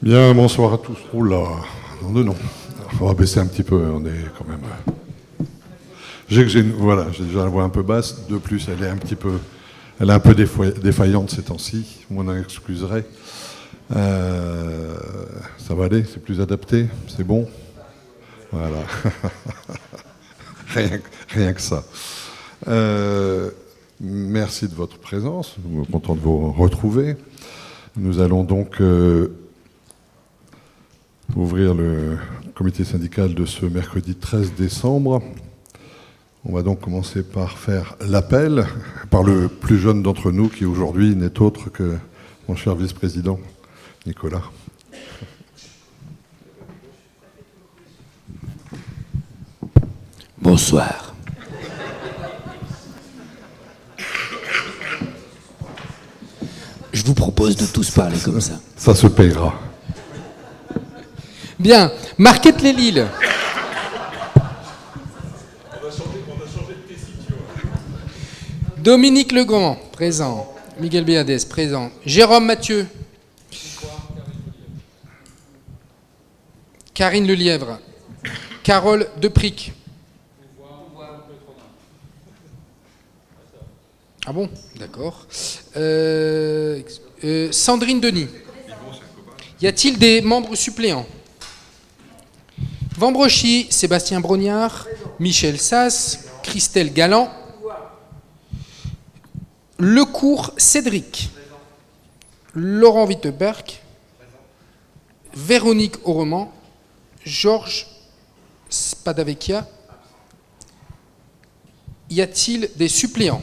Bien, bonsoir à tous. Oula, non. On va baisser un petit peu, on est quand même... J'ai déjà la voix un peu basse. De plus, elle est un peu défaillante ces temps-ci. Vous m'en excuserez. Ça va aller, c'est plus adapté, c'est bon. Voilà. rien que ça. Merci de votre présence. Nous sommes contents de vous retrouver. Nous allons donc ouvrir le comité syndical de ce mercredi 13 décembre. On va donc commencer par faire l'appel par le plus jeune d'entre nous qui aujourd'hui n'est autre que mon cher vice-président Nicolas. Bonsoir. Je vous propose de tous parler comme ça. Ça se payera. Bien, Marquette les Lilles. On a changé de tessiture. Dominique Legrand, présent. Miguel Béadès, présent. Jérôme Mathieu. Karine Lelièvre. Carole Depric. Ah bon, d'accord. Sandrine Denis. Y a-t-il des membres suppléants? Vambrochy, Sébastien Brognard, Michel Sass, Christelle Galland, Lecourt Cédric, Laurent Witteberg, Véronique Aureman, Georges Spadavecchia. Y a-t-il des suppléants?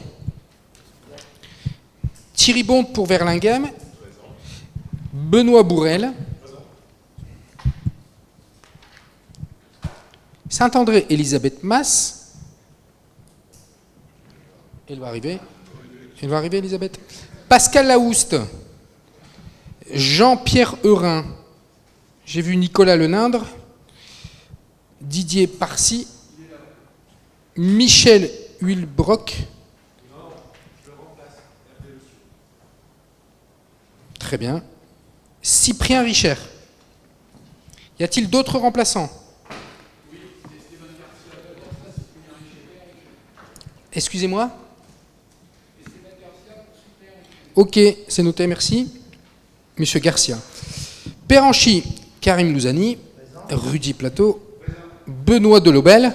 Thierry Bonte pour Verlinghem, Benoît Bourrel, Saint-André, Elisabeth Masse. Elle va arriver, Elisabeth. Pascal Laouste, Jean-Pierre Eurin. J'ai vu Nicolas Lenindre, Didier Parcy, Michel Hulbrock. Très bien. Cyprien Richer. Y a-t-il d'autres remplaçants? Excusez-moi. Ok, c'est noté, merci. Monsieur Garcia. Péranchy, Karim Louzani, Rudy Plateau, Benoît Delobel,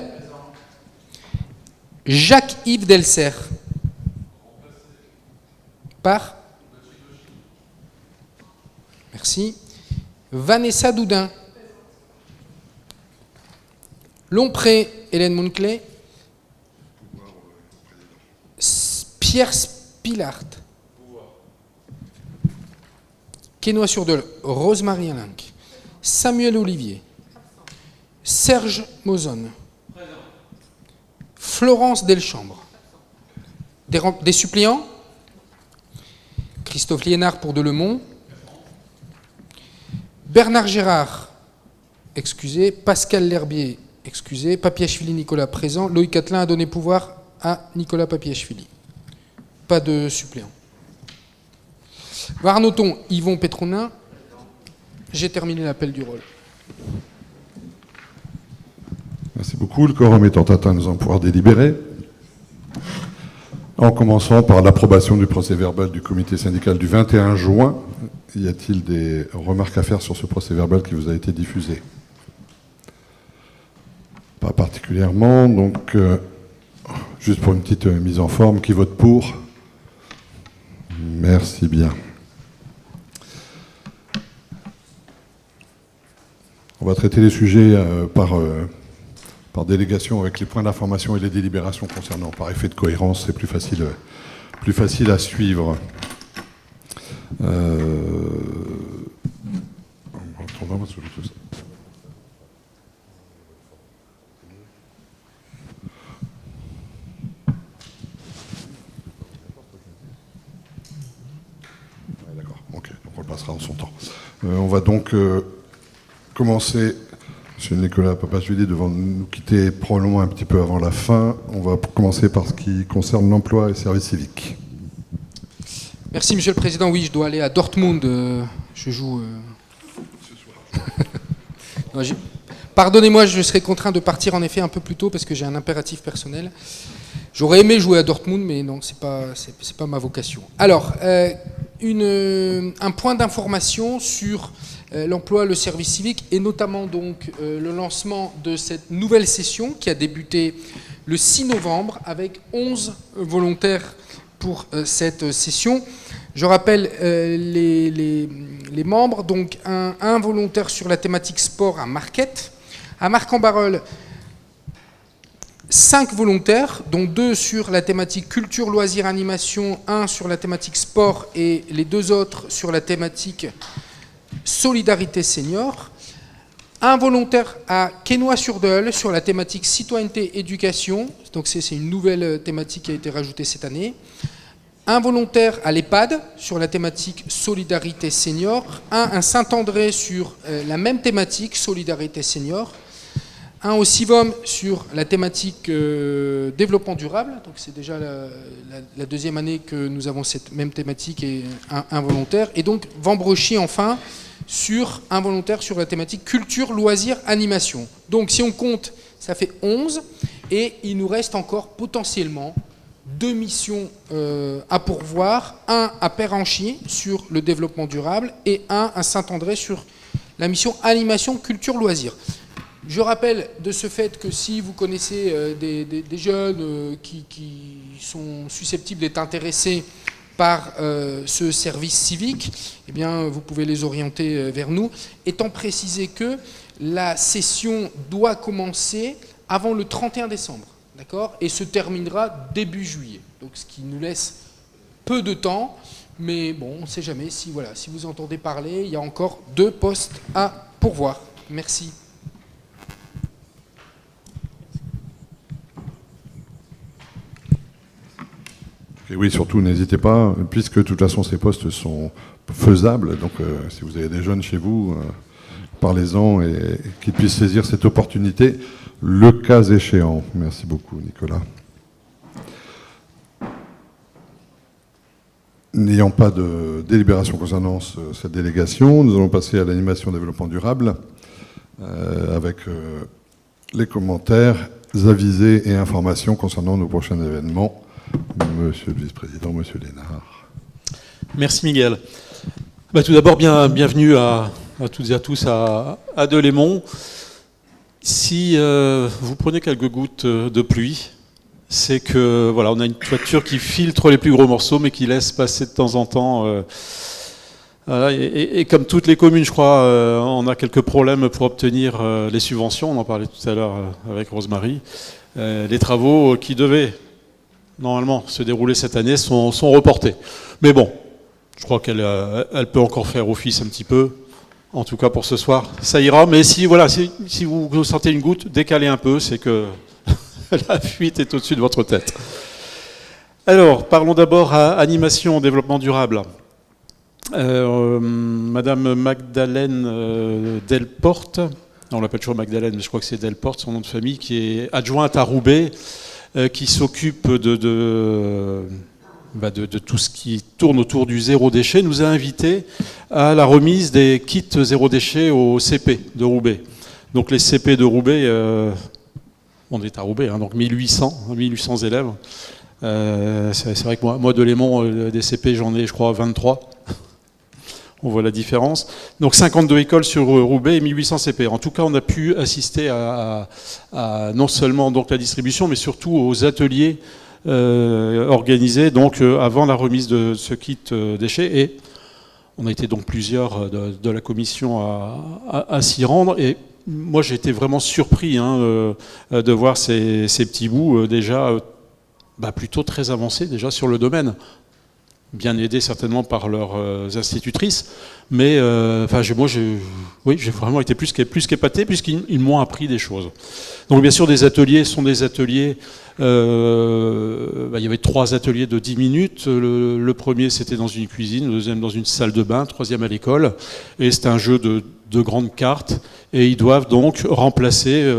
Jacques-Yves Delcer. Par Merci. Vanessa Doudin. Lompré, Hélène Monclay. Pierre Spilart. Quesnoy-sur-Dole, Rosemarie Alinck. Samuel Olivier. Serge Mozon. Florence Delchambre. Des suppléants? Christophe Liénard pour Delemont. Bernard Gérard, excusé. Pascal L'Herbier, excusé. Papiachvili Nicolas, présent. Loïc Catelin a donné pouvoir à Nicolas Papiachvili. Pas de suppléant. Varnoton, Yvon Pétronin. J'ai terminé l'appel du rôle. Merci beaucoup. Le quorum étant atteint, nous allons pouvoir délibérer. En commençant par l'approbation du procès-verbal du comité syndical du 21 juin. Y a-t-il des remarques à faire sur ce procès-verbal qui vous a été diffusé? Pas particulièrement. Donc, juste pour une petite mise en forme, qui vote pour? Merci bien. On va traiter les sujets par délégation avec les points d'information et les délibérations concernant. Par effet de cohérence, c'est plus facile à suivre. D'accord, ok, donc on le passera en son temps. On va donc commencer. Monsieur Nicolas Papiachvili devant nous quitter probablement un petit peu avant la fin. On va commencer par ce qui concerne l'emploi et services civiques. Merci, Monsieur le Président. Oui, je dois aller à Dortmund. Je joue Non, pardonnez-moi, je serai contraint de partir en effet un peu plus tôt parce que j'ai un impératif personnel. J'aurais aimé jouer à Dortmund, mais non, c'est pas ma vocation. Alors, un point d'information sur l'emploi, le service civique, et notamment donc le lancement de cette nouvelle session qui a débuté le 6 novembre avec 11 volontaires pour cette session. Je rappelle les membres, donc un volontaire sur la thématique sport à Marquette. À Marc-en-Barœul, 5 volontaires, dont 2 sur la thématique culture, loisirs, animation, 1 sur la thématique sport et les 2 autres sur la thématique solidarité senior. Un volontaire à Quesnoy-sur-Deûle sur la thématique citoyenneté éducation, donc c'est une nouvelle thématique qui a été rajoutée cette année. Un volontaire à l'EHPAD sur la thématique solidarité senior. Un Saint-André sur la même thématique, solidarité senior. Un au CIVOM sur la thématique développement durable. Donc c'est déjà la deuxième année que nous avons cette même thématique et un volontaire. Et donc Vambrochy enfin sur un volontaire sur la thématique culture, loisirs, animation. Donc si on compte, ça fait 11 et il nous reste encore potentiellement 2 missions à pourvoir. Un à Perranchy sur le développement durable et un à Saint-André sur la mission animation, culture, loisirs. Je rappelle de ce fait que si vous connaissez des jeunes qui sont susceptibles d'être intéressés par ce service civique, eh bien, vous pouvez les orienter vers nous, étant précisé que la session doit commencer avant le 31 décembre, d'accord, et se terminera début juillet. Donc, ce qui nous laisse peu de temps, mais bon, on ne sait jamais. Si vous entendez parler, il y a encore 2 postes à pourvoir. Merci. Et oui, surtout, n'hésitez pas, puisque de toute façon, ces postes sont faisables. Donc, si vous avez des jeunes chez vous, parlez-en et qu'ils puissent saisir cette opportunité, le cas échéant. Merci beaucoup, Nicolas. N'ayant pas de délibération concernant cette délégation, nous allons passer à l'animation développement durable, avec les commentaires, avisés et informations concernant nos prochains événements. Monsieur le vice-président, monsieur Lénard. Merci Miguel. Tout d'abord, bienvenue à toutes et à tous à Delémont. Si vous prenez quelques gouttes de pluie, c'est que voilà, on a une toiture qui filtre les plus gros morceaux, mais qui laisse passer de temps en temps. Voilà, et comme toutes les communes, je crois, on a quelques problèmes pour obtenir les subventions. On en parlait tout à l'heure avec Rosemary. Les travaux qui devaient normalement se dérouler cette année sont reportés. Mais bon, je crois qu'elle peut encore faire office un petit peu. En tout cas pour ce soir, ça ira. Mais si vous sentez une goutte, décalez un peu, c'est que la fuite est au-dessus de votre tête. Alors, parlons d'abord à animation, développement durable. Madame Magdalène Delporte, on l'appelle toujours Magdalène, mais je crois que c'est Delporte, son nom de famille, qui est adjointe à Roubaix, qui s'occupe de tout ce qui tourne autour du zéro déchet, nous a invités à la remise des kits zéro déchet au CP de Roubaix. Donc les CP de Roubaix, on est à Roubaix, donc 1800 élèves. C'est vrai que moi Delémont, des CP, j'en ai, je crois, 23. On voit la différence. Donc 52 écoles sur Roubaix et 1800 CP. En tout cas, on a pu assister à non seulement donc la distribution, mais surtout aux ateliers organisés donc avant la remise de ce kit déchets. Et on a été donc plusieurs de la commission à s'y rendre. Et moi, j'ai été vraiment surpris de voir ces petits bouts déjà plutôt très avancés déjà sur le domaine. Bien aidés certainement par leurs institutrices, mais j'ai vraiment été plus qu'épaté puisqu'ils m'ont appris des choses. Donc bien sûr, des ateliers sont des ateliers. Il y avait 3 ateliers de 10 minutes. Le premier, c'était dans une cuisine, le deuxième dans une salle de bain, le troisième à l'école, et c'était un jeu de grandes cartes. Et ils doivent donc remplacer,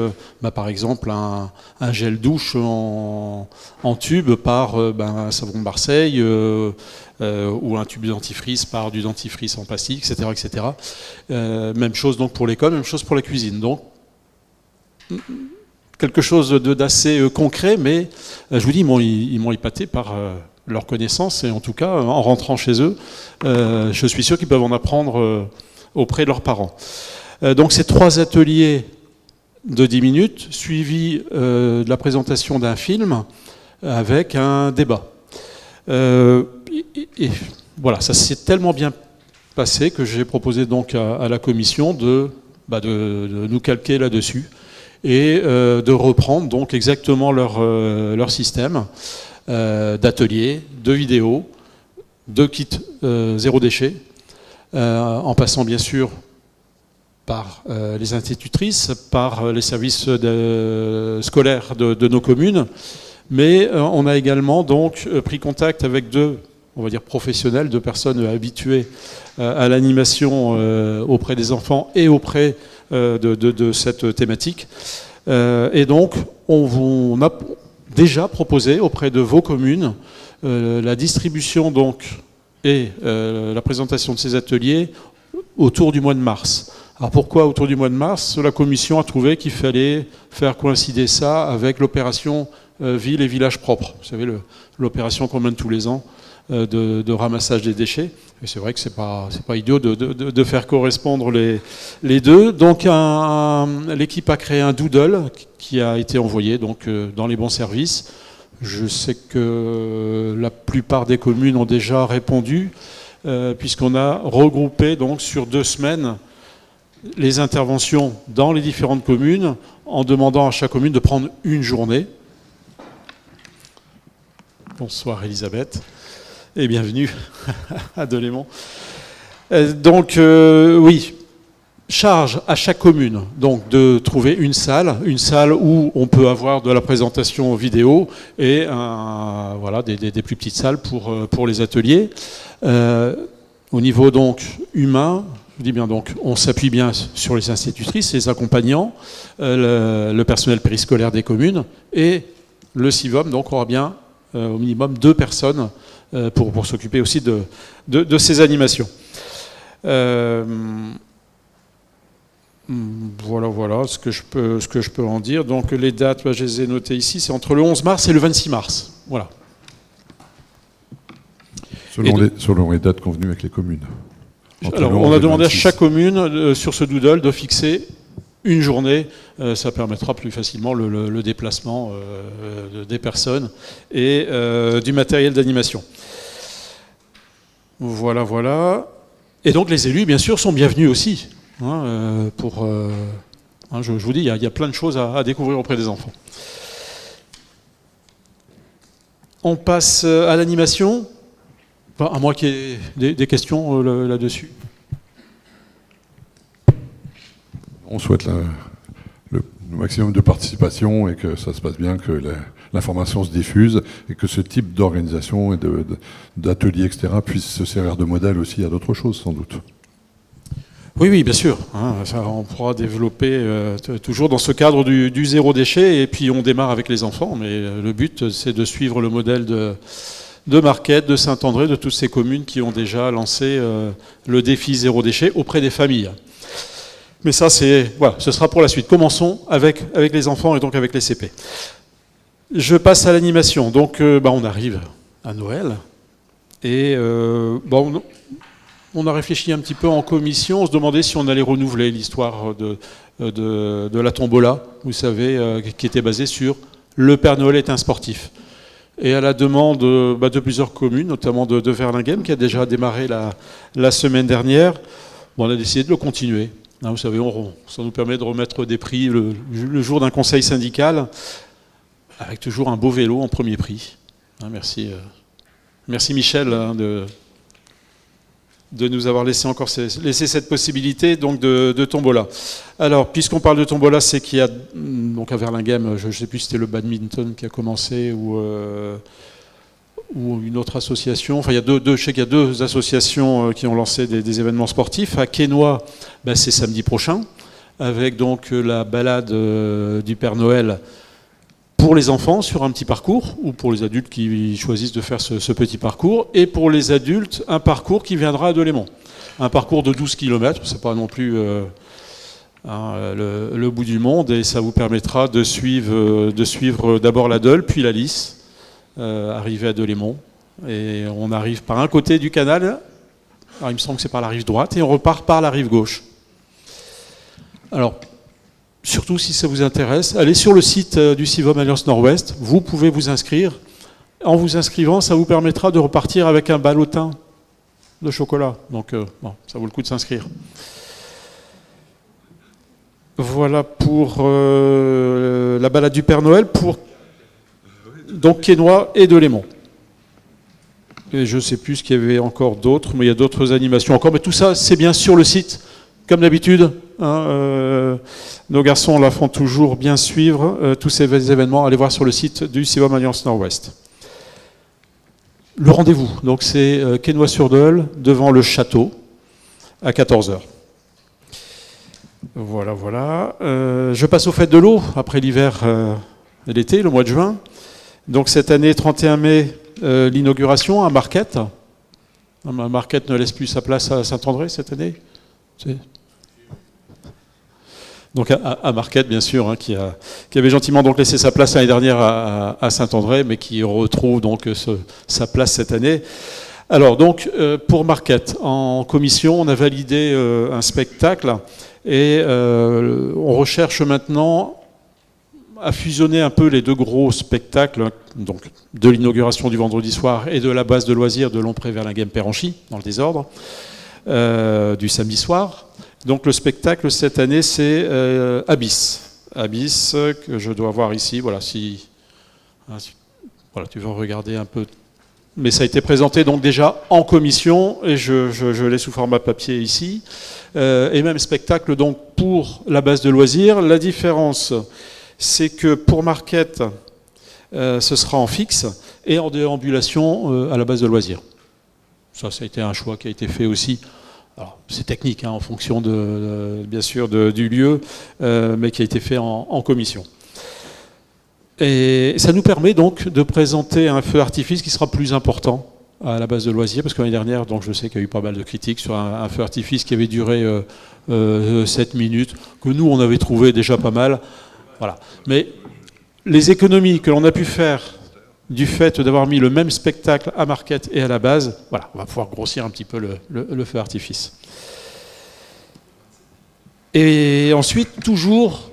par exemple, un gel douche en tube par un savon de Marseille ou un tube de dentifrice par du dentifrice en plastique, etc. etc. Même chose donc pour l'école, même chose pour la cuisine. Donc, quelque chose d'assez concret, mais je vous dis, ils m'ont épaté par leur connaissance, et en tout cas, en rentrant chez eux, je suis sûr qu'ils peuvent en apprendre auprès de leurs parents. Donc ces 3 ateliers de 10 minutes, suivis de la présentation d'un film avec un débat. Et voilà, ça s'est tellement bien passé que j'ai proposé donc à la commission de nous calquer là-dessus et de reprendre donc exactement leur système d'ateliers, de vidéos, de kits zéro déchet, en passant bien sûr par les institutrices, par les services scolaires de nos communes, mais on a également donc pris contact avec 2, on va dire professionnels, 2 personnes habituées à l'animation auprès des enfants et auprès de cette thématique. Et donc, on a déjà proposé auprès de vos communes la distribution donc, et la présentation de ces ateliers autour du mois de mars. Alors pourquoi autour du mois de mars? La commission a trouvé qu'il fallait faire coïncider ça avec l'opération Ville et Village Propre. Vous savez, l'opération qu'on mène tous les ans de ramassage des déchets. Et c'est vrai que c'est pas idiot de faire correspondre les deux. Donc l'équipe a créé un doodle qui a été envoyé donc, dans les bons services. Je sais que la plupart des communes ont déjà répondu, puisqu'on a regroupé donc, sur 2 semaines les interventions dans les différentes communes en demandant à chaque commune de prendre une journée. Bonsoir Elisabeth et bienvenue à Delémont. Donc oui, charge à chaque commune donc de trouver une salle où on peut avoir de la présentation vidéo et voilà, des plus petites salles pour les ateliers. Au niveau donc humain, je dis bien donc, on s'appuie bien sur les institutrices, les accompagnants, le personnel périscolaire des communes et le CIVOM, donc on aura bien au minimum 2 personnes pour s'occuper aussi de ces animations. Voilà ce que je peux en dire. Donc les dates, je les ai notées ici, c'est entre le 11 mars et le 26 mars. Voilà. Selon les dates convenues avec les communes. Alors, on a demandé à chaque commune, sur ce doodle, de fixer une journée. Ça permettra plus facilement le déplacement des personnes et du matériel d'animation. Voilà. Et donc les élus, bien sûr, sont bienvenus aussi. Je vous dis, il y a plein de choses à découvrir auprès des enfants. On passe à l'animation. Enfin, à moins qu'il y ait des questions là-dessus. On souhaite le maximum de participation et que ça se passe bien, que l'information se diffuse et que ce type d'organisation et d'ateliers, etc., puisse se servir de modèle aussi à d'autres choses, sans doute. Oui, bien sûr. Ça, on pourra développer toujours dans ce cadre du zéro déchet, et puis on démarre avec les enfants, mais le but, c'est de suivre le modèle de Marquette, de Saint-André, de toutes ces communes qui ont déjà lancé le défi zéro déchet auprès des familles. Mais ça, ce sera pour la suite. Commençons avec les enfants et donc avec les CP. Je passe à l'animation. Donc, on arrive à Noël. Et on a réfléchi un petit peu en commission. On se demandait si on allait renouveler l'histoire de la tombola, vous savez, qui était basée sur « Le Père Noël est un sportif ». Et à la demande de plusieurs communes, notamment de Verlinghem, qui a déjà démarré la semaine dernière, on a décidé de le continuer. Vous savez, ça nous permet de remettre des prix le jour d'un conseil syndical, avec toujours un beau vélo en premier prix. Merci Michel de nous avoir laissé cette possibilité donc de tombola. Alors, puisqu'on parle de tombola, c'est qu'il y a donc à Verlinghem, je ne sais plus si c'était le badminton qui a commencé ou une autre association. Enfin, je sais qu'il y a 2 associations qui ont lancé des événements sportifs. À Quesnoy, c'est samedi prochain. avec donc la balade du Père Noël pour les enfants sur un petit parcours, ou pour les adultes qui choisissent de faire ce petit parcours, et pour les adultes, un parcours qui viendra à Delémont. Un parcours de 12 km, c'est pas non plus le bout du monde, et ça vous permettra de suivre d'abord la Deule, puis la Lys, arriver à Delémont. Et on arrive par un côté du canal, alors il me semble que c'est par la rive droite, et on repart par la rive gauche. Alors, surtout si ça vous intéresse, allez sur le site du CIVOM Alliance Nord-Ouest, vous pouvez vous inscrire. En vous inscrivant, ça vous permettra de repartir avec un ballotin de chocolat. Donc, bon, ça vaut le coup de s'inscrire. Voilà pour la balade du Père Noël, pour donc Quesnoy et Delémont. Et je ne sais plus ce qu'il y avait encore d'autres, mais il y a d'autres animations encore. Mais tout ça, c'est bien sur le site, comme d'habitude. Hein, nos garçons la font toujours bien suivre. Tous ces événements, allez voir sur le site du CIVOM Alliance Nord-Ouest. Le rendez-vous, donc c'est Quesnoy-sur-Deule, devant le château, à 14h. Voilà, voilà. Je passe aux fêtes de l'eau, après l'hiver et l'été, le mois de juin. Donc cette année, 31 mai, l'inauguration à Marquette. Marquette ne laisse plus sa place à Saint-André cette année. Donc à Marquette, bien sûr, hein, qui avait gentiment donc laissé sa place l'année dernière à Saint-André, mais qui retrouve donc sa place cette année. Alors donc pour Marquette, en commission, on a validé un spectacle et on recherche maintenant à fusionner un peu les deux gros spectacles, donc de l'inauguration du vendredi soir et de la base de loisirs de Lompré-Verlinghem-Péranchy, dans le désordre, du samedi soir. Donc le spectacle cette année, c'est Abyss. Abyss, que je dois voir ici, voilà, voilà, tu veux regarder un peu. Mais ça a été présenté donc déjà en commission, et je l'ai sous format papier ici. Et même spectacle donc pour la base de loisirs. La différence, c'est que pour Marquette, ce sera en fixe et en déambulation à la base de loisirs. Ça a été un choix qui a été fait aussi. Alors, c'est technique, hein, en fonction bien sûr du lieu, mais qui a été fait en commission. Et ça nous permet donc de présenter un feu d'artifice qui sera plus important à la base de loisirs, parce que l'année dernière, donc je sais qu'il y a eu pas mal de critiques sur un feu d'artifice qui avait duré 7 minutes, que nous on avait trouvé déjà pas mal. Voilà. Mais les économies que l'on a pu faire du fait d'avoir mis le même spectacle à Marquette et à la base, voilà, on va pouvoir grossir un petit peu le feu d'artifice. Et ensuite, toujours,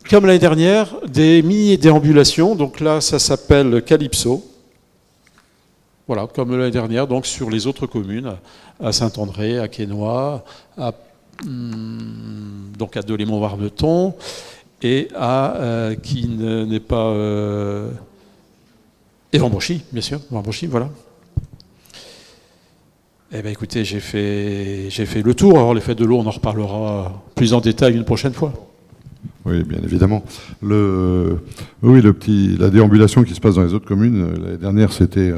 comme l'année dernière, des mini-déambulations. Donc là, ça s'appelle Calypso. Voilà, comme l'année dernière, donc sur les autres communes, à Saint-André, à Quesnoy, donc à Delémont-Warneton, et à qui n'est pas et Vambrochy, bien sûr, Vambrochy, voilà. Eh bien écoutez, j'ai fait le tour. Alors les fêtes de l'eau, on en reparlera plus en détail une prochaine fois. Oui, bien évidemment. La déambulation qui se passe dans les autres communes, l'année dernière, c'était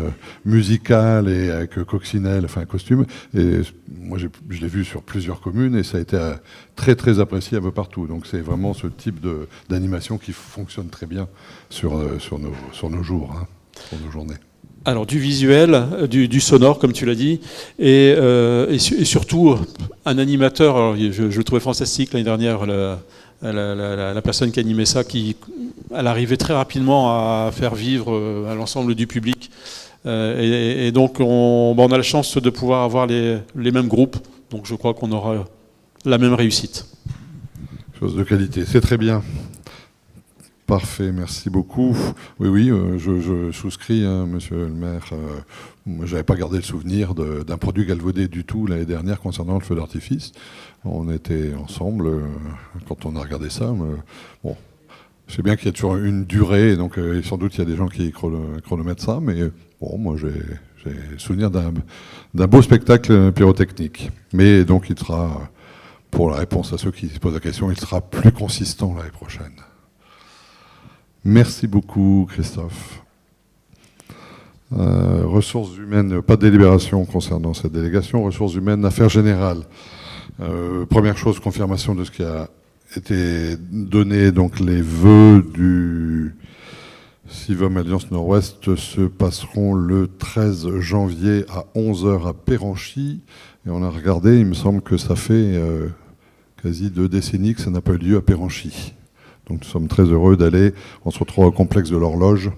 musical et avec coccinelle, enfin costume. Et moi, je l'ai vu sur plusieurs communes et ça a été très, très apprécié un peu partout. Donc, c'est vraiment ce type d'animation qui fonctionne très bien sur nos jours, hein, sur nos journées. Alors, du visuel, du sonore, comme tu l'as dit, et surtout un animateur. Alors, je le trouvais fantastique l'année dernière. La personne qui animait ça, elle arrivait très rapidement à faire vivre à l'ensemble du public. Et donc, on a la chance de pouvoir avoir les mêmes groupes. Donc, je crois qu'on aura la même réussite. Chose de qualité, c'est très bien. Parfait, merci beaucoup. Oui, je souscris, hein, monsieur le maire. Moi, je n'avais pas gardé le souvenir d'un produit galvaudé du tout l'année dernière concernant le feu d'artifice. On était ensemble quand on a regardé ça. Bon, je sais bien qu'il y a toujours une durée, donc sans doute il y a des gens qui chronomètrent ça, mais bon, moi j'ai souvenir d'un beau spectacle pyrotechnique. Mais donc il sera, pour la réponse à ceux qui se posent la question, il sera plus consistant l'année prochaine. Merci beaucoup, Christophe. Ressources humaines, pas de délibération concernant cette délégation. Ressources humaines, affaires générales. Première chose, confirmation de ce qui a été donné donc les vœux du CIVOM Alliance Nord-Ouest se passeront le 13 janvier à 11 h à Péranchy. Et on a regardé, il me semble que ça fait quasi 2 décennies que ça n'a pas eu lieu à Péranchy. Donc nous sommes très heureux d'aller, on se retrouve au complexe de l'Horloge,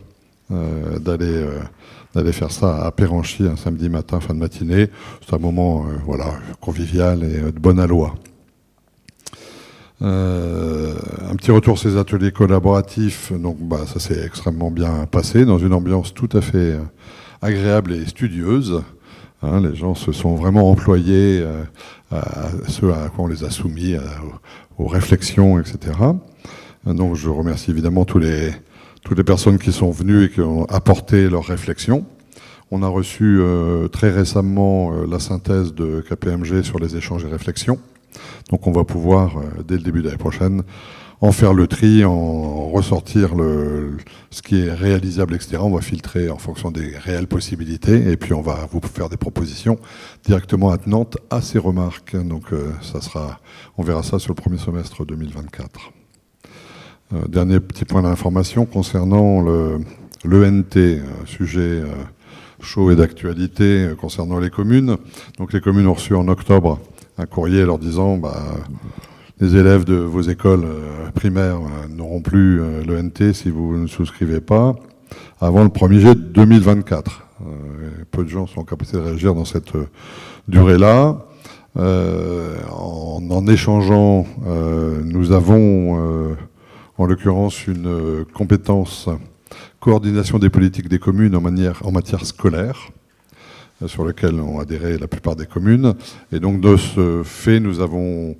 d'aller faire ça à Péranchy un samedi matin, fin de matinée. C'est un moment convivial et de bonne aloi. Un petit retour sur ces ateliers collaboratifs. Donc, ça s'est extrêmement bien passé dans une ambiance tout à fait agréable et studieuse. Les gens se sont vraiment employés à ce à quoi on les a soumis, aux réflexions, etc. Donc, je remercie évidemment toutes les personnes qui sont venues et qui ont apporté leurs réflexions. On a reçu très récemment la synthèse de KPMG sur les échanges et réflexions. Donc on va pouvoir, dès le début de l'année prochaine, en faire le tri, en ressortir ce qui est réalisable, etc. On va filtrer en fonction des réelles possibilités et puis on va vous faire des propositions directement attenantes à ces remarques. Donc on verra ça sur le premier semestre 2024. Dernier petit point d'information concernant l'ENT, sujet chaud et d'actualité concernant les communes. Donc les communes ont reçu en octobre un courrier leur disant les élèves de vos écoles primaires n'auront plus l'ENT si vous ne souscrivez pas avant le 1er juillet 2024. Peu de gens sont en capacité de réagir dans cette durée-là. En échangeant, nous avons en l'occurrence une compétence coordination des politiques des communes en matière scolaire, sur lequel ont adhéré la plupart des communes. Et donc, de ce fait, nous avons,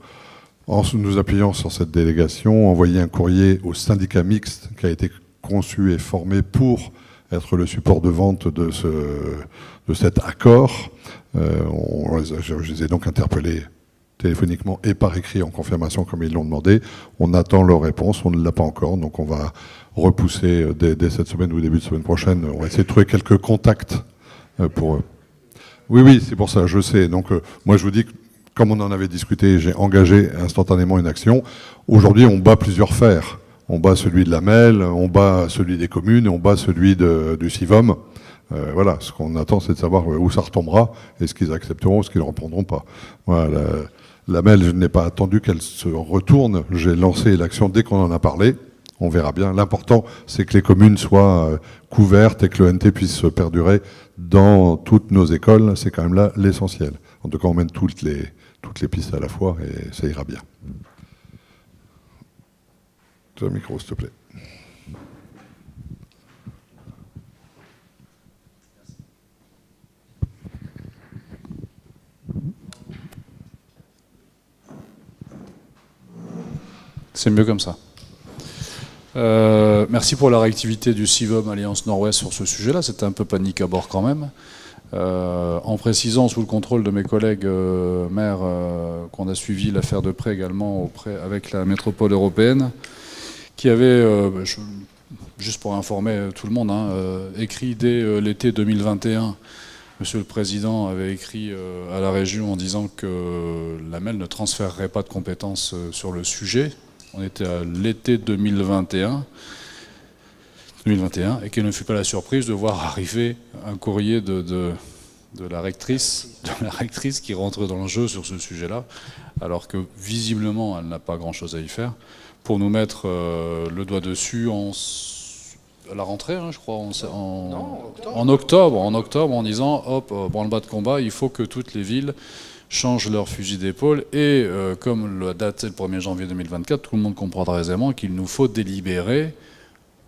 en nous appuyant sur cette délégation, envoyé un courrier au syndicat mixte qui a été conçu et formé pour être le support de vente de cet accord. Je les ai donc interpellés téléphoniquement et par écrit en confirmation comme ils l'ont demandé. On attend leur réponse, on ne l'a pas encore, donc on va repousser dès cette semaine ou début de semaine prochaine. On va essayer de trouver quelques contacts pour eux. Oui, c'est pour ça, je sais. Donc, moi, je vous dis que, comme on en avait discuté, j'ai engagé instantanément une action. Aujourd'hui, on bat plusieurs fers. On bat celui de la MEL, on bat celui des communes, et on bat celui du CIVOM. Voilà, ce qu'on attend, c'est de savoir où ça retombera, et ce qu'ils accepteront ou ce qu'ils ne reprendront pas. Voilà, la MEL, je n'ai pas attendu qu'elle se retourne. J'ai lancé l'action dès qu'on en a parlé. On verra bien. L'important, c'est que les communes soient couvertes et que l'ENT puisse perdurer dans toutes nos écoles. C'est quand même là l'essentiel. En tout cas, on mène toutes les pistes à la fois et ça ira bien. Tu as un micro, s'il te plaît. C'est mieux comme ça. Merci pour la réactivité du CIVOM Alliance Nord-Ouest sur ce sujet-là. C'était un peu panique à bord quand même. En précisant sous le contrôle de mes collègues maires qu'on a suivi l'affaire de près également avec la métropole européenne, qui avait, juste pour informer tout le monde, écrit dès l'été 2021, Monsieur le Président avait écrit à la région en disant que la MEL ne transférerait pas de compétences sur le sujet. On était à l'été 2021 et quelle ne fut pas la surprise de voir arriver un courrier de la rectrice qui rentre dans le jeu sur ce sujet-là, alors que visiblement elle n'a pas grand-chose à y faire, pour nous mettre le doigt dessus à la rentrée, je crois, en octobre, en disant hop, branle-bas de combat, il faut que toutes les villes changent leur fusil d'épaule et comme la date est le 1er janvier 2024, tout le monde comprendra aisément qu'il nous faut délibérer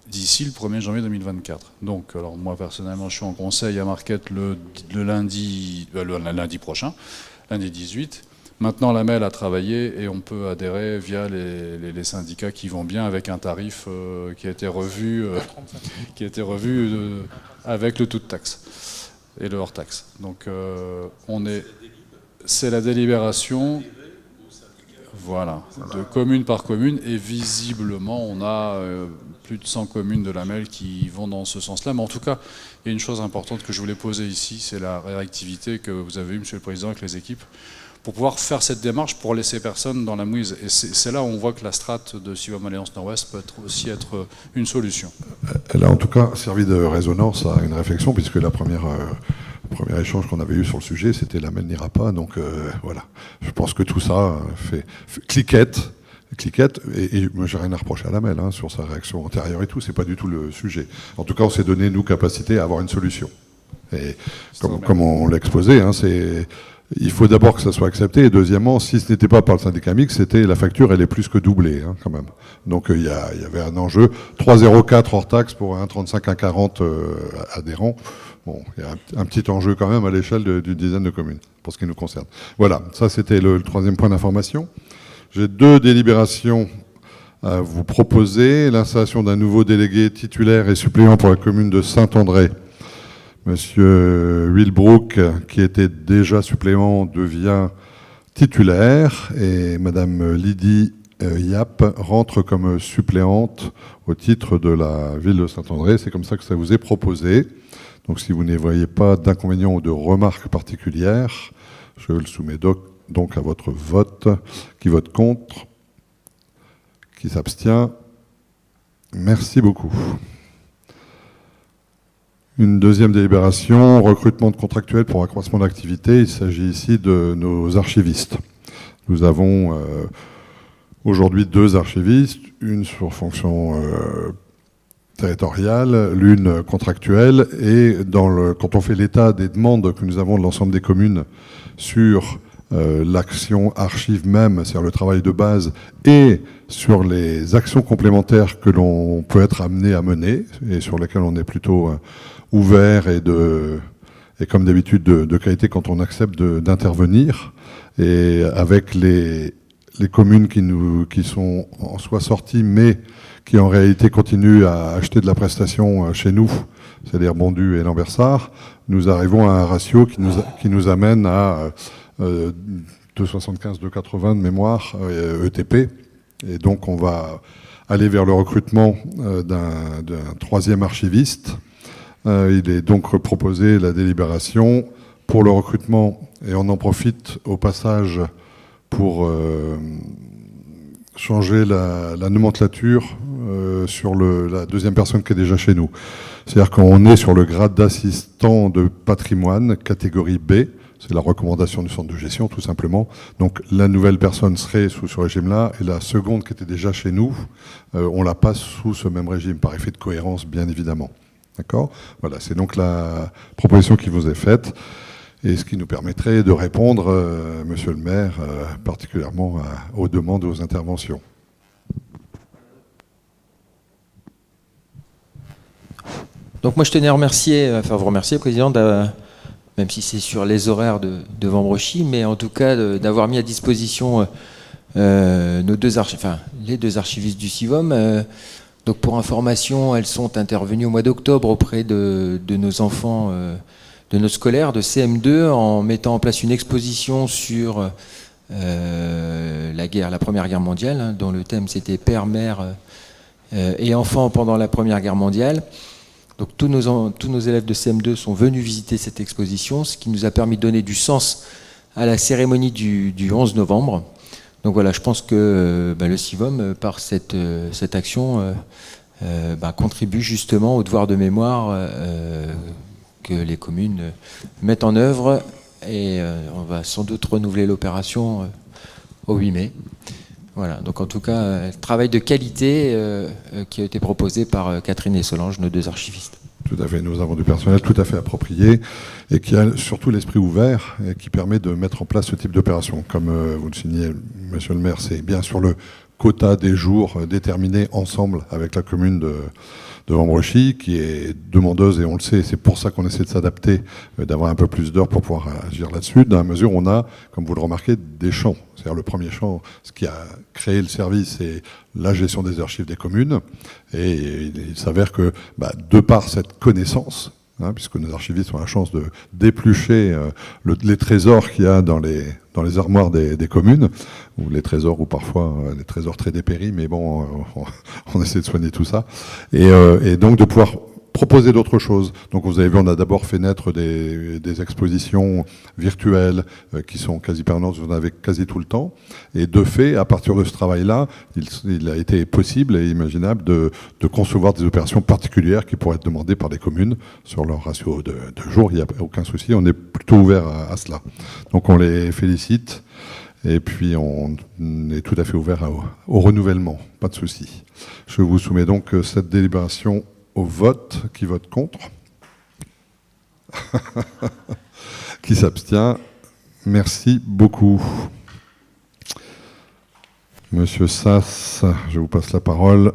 d'ici le 1er janvier 2024. Donc, alors moi personnellement, je suis en conseil à Marquette le lundi prochain, lundi 18. Maintenant, la MEL a travaillé et on peut adhérer via les syndicats qui vont bien avec un tarif qui a été revu, avec le toute taxe et le hors taxe. Donc, c'est la délibération Voilà, de commune par commune, et visiblement on a plus de 100 communes de la MEL qui vont dans ce sens-là. Mais en tout cas, il y a une chose importante que je voulais poser ici, c'est la réactivité que vous avez eue, Monsieur le Président, avec les équipes, pour pouvoir faire cette démarche pour laisser personne dans la mouise. Et c'est là où on voit que la strate de Sivom Alliance Nord-Ouest peut aussi être une solution. Elle a en tout cas servi de résonance à une réflexion, puisque le premier échange qu'on avait eu sur le sujet, c'était la MEL n'ira pas. Donc voilà, je pense que tout ça fait cliquette, et moi j'ai rien à reprocher à la MEL sur sa réaction antérieure et tout, c'est pas du tout le sujet. En tout cas, on s'est donné, nous, capacité à avoir une solution. Et comme on l'a exposé, il faut d'abord que ça soit accepté, et deuxièmement, si ce n'était pas par le syndicat mixte, la facture, elle est plus que doublée, quand même. Donc il y avait un enjeu, 3,04 hors taxe pour 1,35, 1,40 adhérents. Bon, il y a un petit enjeu quand même à l'échelle d'une dizaine de communes, pour ce qui nous concerne. Voilà, ça c'était le troisième point d'information. J'ai 2 délibérations à vous proposer. L'installation d'un nouveau délégué titulaire et suppléant pour la commune de Saint-André. Monsieur Wilbrook, qui était déjà suppléant, devient titulaire, et Madame Lydie Yap rentre comme suppléante au titre de la ville de Saint-André. C'est comme ça que ça vous est proposé. Donc si vous n'y voyez pas d'inconvénients ou de remarques particulières, je le soumets donc à votre vote. Qui vote contre? Qui s'abstient? Merci beaucoup. Une deuxième délibération, recrutement de contractuels pour accroissement d'activité. Il s'agit ici de nos archivistes. Nous avons aujourd'hui 2 archivistes, une sur fonction territoriale, l'une contractuelle, et quand on fait l'état des demandes que nous avons de l'ensemble des communes sur l'action archive même, c'est-à-dire le travail de base, et sur les actions complémentaires que l'on peut être amené à mener, et sur lesquelles on est plutôt ouvert et comme d'habitude de qualité quand on accepte d'intervenir, et avec les communes qui sont en soi sorties, mais qui en réalité continuent à acheter de la prestation chez nous, c'est-à-dire Bondu et Lambersart, nous arrivons à un ratio qui nous amène à 2,75, 2,80 de mémoire ETP. Et donc on va aller vers le recrutement d'un 3e archiviste. Il est donc proposé la délibération pour le recrutement, et on en profite au passage pour changer la nomenclature sur la 2e personne qui est déjà chez nous. C'est-à-dire qu'on est sur le grade d'assistant de patrimoine, catégorie B, c'est la recommandation du centre de gestion tout simplement. Donc la nouvelle personne serait sous ce régime-là, et la seconde qui était déjà chez nous, on la passe sous ce même régime, par effet de cohérence bien évidemment. D'accord ? Voilà, c'est donc la proposition qui vous est faite, et ce qui nous permettrait de répondre, monsieur le maire, particulièrement aux demandes et aux interventions. Donc moi je tenais à vous remercier, Président, même si c'est sur les horaires de Vambrechy, mais en tout cas d'avoir mis à disposition les 2 archivistes du Sivom. Donc pour information, elles sont intervenues au mois d'octobre auprès de nos enfants, de nos scolaires de CM2, en mettant en place une exposition sur la Première Guerre mondiale, dont le thème c'était Père, Mère et enfants pendant la Première Guerre mondiale. Donc tous nos élèves de CM2 sont venus visiter cette exposition, ce qui nous a permis de donner du sens à la cérémonie du 11 novembre. Donc voilà, je pense que le Sivom, par cette action, contribue justement au devoir de mémoire que les communes mettent en œuvre, et on va sans doute renouveler l'opération au 8 mai. Voilà, donc en tout cas, travail de qualité qui a été proposé par Catherine et Solange, nos 2 archivistes. Tout à fait, nous avons du personnel tout à fait approprié, et qui a surtout l'esprit ouvert, et qui permet de mettre en place ce type d'opération. Comme vous le signez, monsieur le maire, c'est bien sur le quota des jours déterminés ensemble avec la commune de Vambrechy, qui est demandeuse, et on le sait, c'est pour ça qu'on essaie de s'adapter, d'avoir un peu plus d'heures pour pouvoir agir là-dessus, dans la mesure où on a, comme vous le remarquez, des champs. C'est-à-dire le premier champ, ce qui a créé le service, c'est la gestion des archives des communes, et il s'avère que, de par cette connaissance, puisque nos archivistes ont la chance de d'éplucher les trésors qu'il y a dans les armoires des communes, ou les trésors, ou parfois les trésors très dépéris, mais bon, on essaie de soigner tout ça, et donc de pouvoir proposer d'autres choses. Donc vous avez vu, on a d'abord fait naître des expositions virtuelles qui sont quasi permanentes, vous en avez quasi tout le temps. Et de fait, à partir de ce travail-là, il a été possible et imaginable de concevoir des opérations particulières qui pourraient être demandées par les communes sur leur ratio de jours. Il n'y a aucun souci, on est plutôt ouvert à cela. Donc on les félicite. Et puis on est tout à fait ouvert au renouvellement, pas de souci. Je vous soumets donc cette délibération au vote. Qui vote contre? Qui s'abstient? Merci beaucoup. Monsieur Sass, je vous passe la parole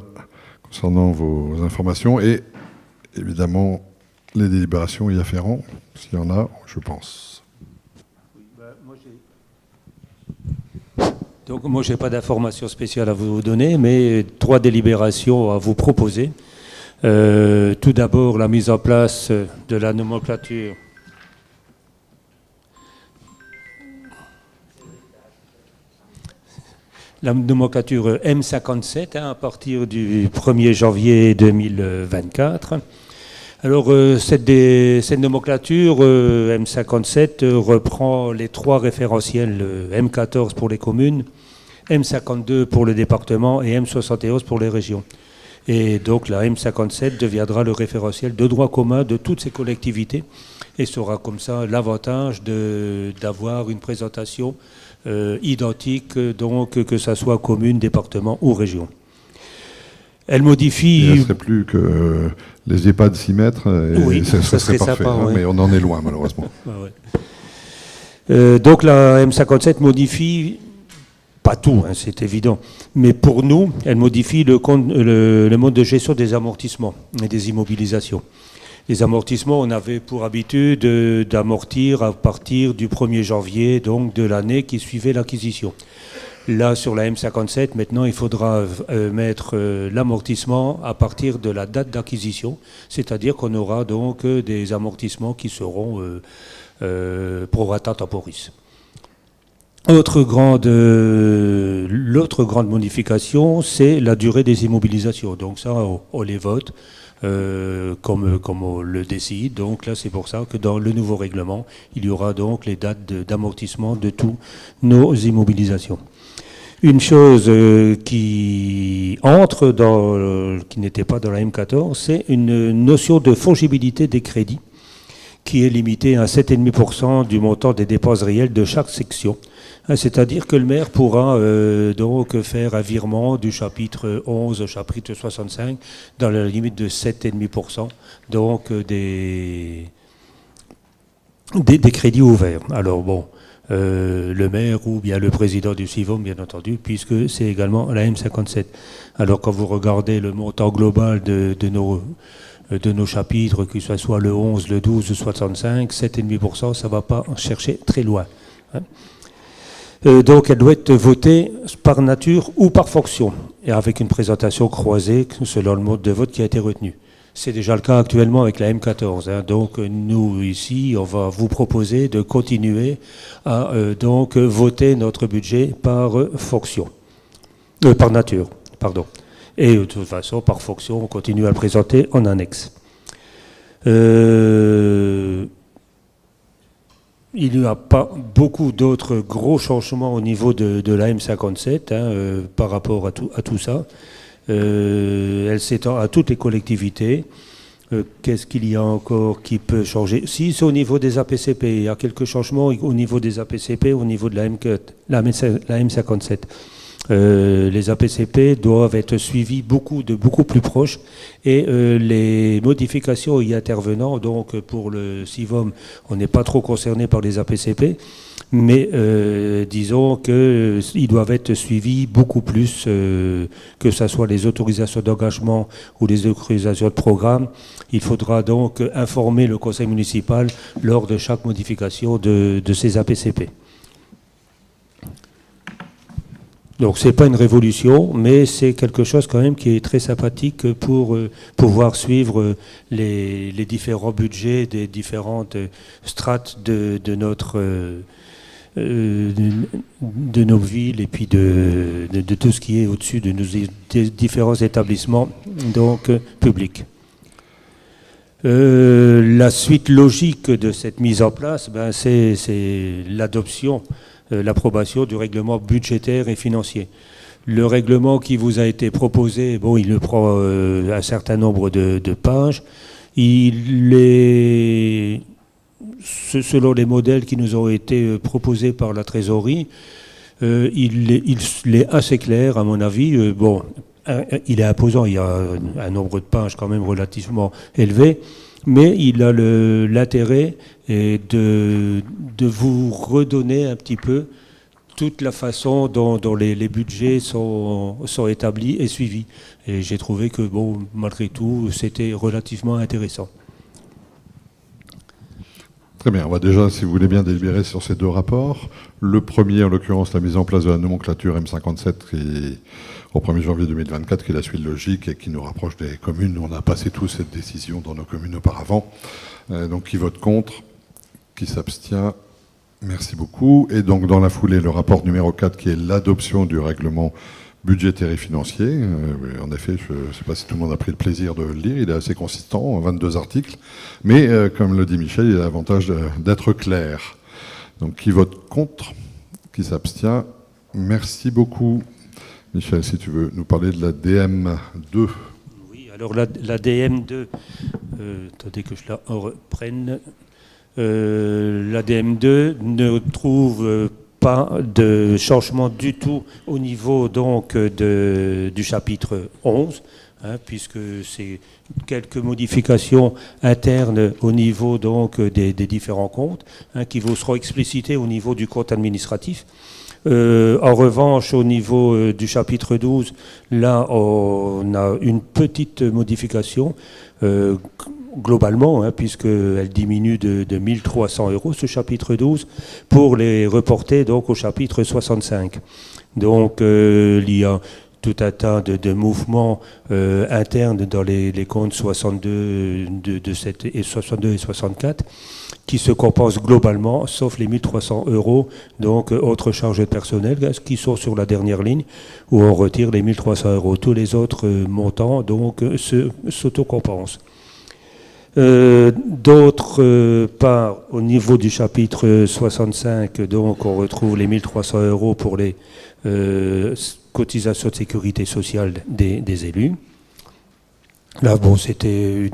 concernant vos informations et évidemment les délibérations y afférentes, s'il y en a, je pense. Donc moi, je n'ai pas d'informations spéciales à vous donner, mais 3 délibérations à vous proposer. Tout d'abord, la mise en place de la nomenclature M57 à partir du 1er janvier 2024. Alors, cette nomenclature M57 reprend les 3 référentiels M14 pour les communes, M52 pour le département et M71 pour les régions. Et donc la M57 deviendra le référentiel de droit commun de toutes ces collectivités et sera comme ça l'avantage d'avoir une présentation identique, donc que ça soit commune, département ou région. Elle modifie... Il ne resterait plus que les EHPAD s'y mettre, et oui, ça serait parfait, sympa, ouais. Mais on en est loin malheureusement. Ouais. Donc la M57 modifie... Pas tout, hein, c'est évident. Mais pour nous, elle modifie le mode de gestion des amortissements et des immobilisations. Les amortissements, on avait pour habitude d'amortir à partir du 1er janvier, donc de l'année qui suivait l'acquisition. Là, sur la M57, maintenant, il faudra mettre l'amortissement à partir de la date d'acquisition, c'est-à-dire qu'on aura donc des amortissements qui seront pro rata temporis. L'autre grande modification, c'est la durée des immobilisations. Donc ça, on les vote comme on le décide. Donc là, c'est pour ça que dans le nouveau règlement, il y aura donc les dates d'amortissement de tous nos immobilisations. Une chose qui entre qui n'était pas dans la M14, c'est une notion de fongibilité des crédits qui est limitée à 7,5% du montant des dépenses réelles de chaque section. C'est-à-dire que le maire pourra donc faire un virement du chapitre 11 au chapitre 65 dans la limite de 7,5% donc des crédits ouverts. Alors bon, le maire ou bien le président du CIVOM, bien entendu, puisque c'est également la M57. Alors quand vous regardez le montant global de nos chapitres, que ce soit le 11, le 12, le 65, 7,5%, ça ne va pas chercher très loin. Hein. Donc elle doit être votée par nature ou par fonction, et avec une présentation croisée selon le mode de vote qui a été retenu. C'est déjà le cas actuellement avec la M14. Hein. Donc nous, ici, on va vous proposer de continuer à donc voter notre budget par fonction. Par nature, pardon. Et de toute façon, par fonction, on continue à le présenter en annexe. Il n'y a pas beaucoup d'autres gros changements au niveau de la M57 par rapport à tout ça. Elle s'étend à toutes les collectivités. Qu'est-ce qu'il y a encore qui peut changer? Si, c'est au niveau des APCP. Il y a quelques changements au niveau des APCP, au niveau de la M57. Les APCP doivent être suivis beaucoup plus proches et les modifications y intervenant, donc pour le CIVOM, on n'est pas trop concerné par les APCP, mais disons qu'ils doivent être suivis beaucoup plus, que ce soit les autorisations d'engagement ou les autorisations de programme. Il faudra donc informer le conseil municipal lors de chaque modification de ces APCP. Donc c'est pas une révolution, mais c'est quelque chose quand même qui est très sympathique pour pouvoir suivre les différents budgets des différentes strates de nos villes et puis de tout ce qui est au-dessus de nos différents établissements donc publics. La suite logique de cette mise en place, c'est l'adoption, l'approbation du règlement budgétaire et financier. Le règlement qui vous a été proposé, il prend un certain nombre de pages. Il est, selon les modèles qui nous ont été proposés par la trésorerie, il est assez clair, à mon avis. Il est imposant, il y a un nombre de pages quand même relativement élevé, mais il a l'intérêt de vous redonner un petit peu toute la façon dont les budgets sont établis et suivis. Et j'ai trouvé que, malgré tout, c'était relativement intéressant. Très bien, on va déjà, si vous voulez bien, délibérer sur ces deux rapports. Le premier, en l'occurrence, la mise en place de la nomenclature M57 au 1er janvier 2024, qui est la suite logique et qui nous rapproche des communes. On a passé tous cette décision dans nos communes auparavant. Donc, qui vote contre, qui s'abstient, merci beaucoup. Et donc, dans la foulée, le rapport numéro 4, qui est l'adoption du règlement budgétaire et financier. En effet, je ne sais pas si tout le monde a pris le plaisir de le lire, il est assez consistant, 22 articles, mais comme le dit Michel, il a l'avantage d'être clair. Donc qui vote contre, qui s'abstient, merci beaucoup. Michel, si tu veux nous parler de la DM2. Oui, alors la DM2, attendez que je la reprenne, la DM2 ne trouve pas de changement du tout au niveau donc du chapitre 11, puisque c'est quelques modifications internes au niveau donc des différents comptes qui vous seront explicités au niveau du compte administratif. En revanche, au niveau du chapitre 12, là, on a une petite modification globalement, puisqu'elle diminue de 1 300 €, ce chapitre 12, pour les reporter donc au chapitre 65. Donc, il y a tout un tas de mouvements internes dans les comptes 62 et 64 qui se compensent globalement, sauf les 1 300 €, donc autres charges de personnel, qui sont sur la dernière ligne, où on retire les 1 300 €. Tous les autres montants donc s'autocompensent. D'autre part, au niveau du chapitre 65, donc on retrouve les 1 300 € pour les cotisations de sécurité sociale des élus. Là, c'était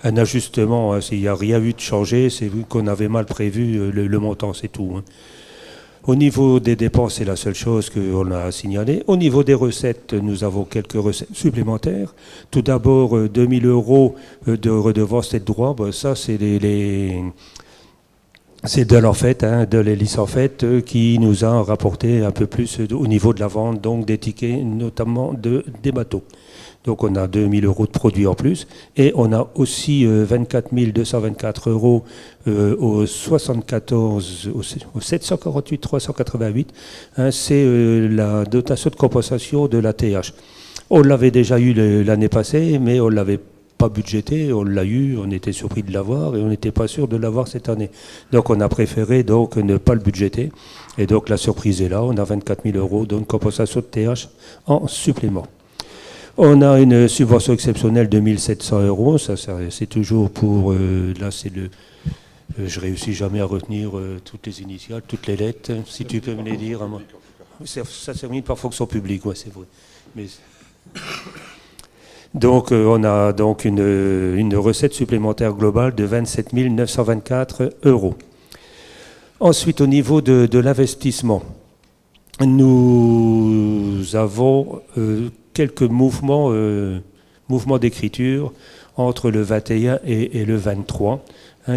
un ajustement, il n'y a rien eu de changé, c'est vu qu'on avait mal prévu le montant, c'est tout. Au niveau des dépenses, c'est la seule chose qu'on a signalée. Au niveau des recettes, nous avons quelques recettes supplémentaires. Tout d'abord, 2 000 € de redevances et de droits. Ça, c'est c'est de l'Enfait, de l'hélice Enfait, qui nous a rapporté un peu plus au niveau de la vente, donc des tickets, notamment des bateaux. Donc on a 2 000 € de produits en plus. Et on a aussi 24 224 € au 748 388. C'est la dotation de compensation de la TH. On l'avait déjà eu l'année passée, mais on ne l'avait pas budgété. On l'a eu, on était surpris de l'avoir et on n'était pas sûr de l'avoir cette année. Donc on a préféré donc ne pas le budgéter. Et donc la surprise est là, on a 24 000 € de compensation de TH en supplément. On a une subvention exceptionnelle de 1 700 €, ça c'est toujours pour, là c'est je réussis jamais à retenir toutes les initiales, toutes les lettres, si tu peux me les dire à moi. Ça se termine par fonction publique, ouais, c'est vrai. Mais... Donc on a donc une recette supplémentaire globale de 27 924 €. Ensuite, au niveau de l'investissement, nous avons quelques mouvements d'écriture entre le 21 et le 23,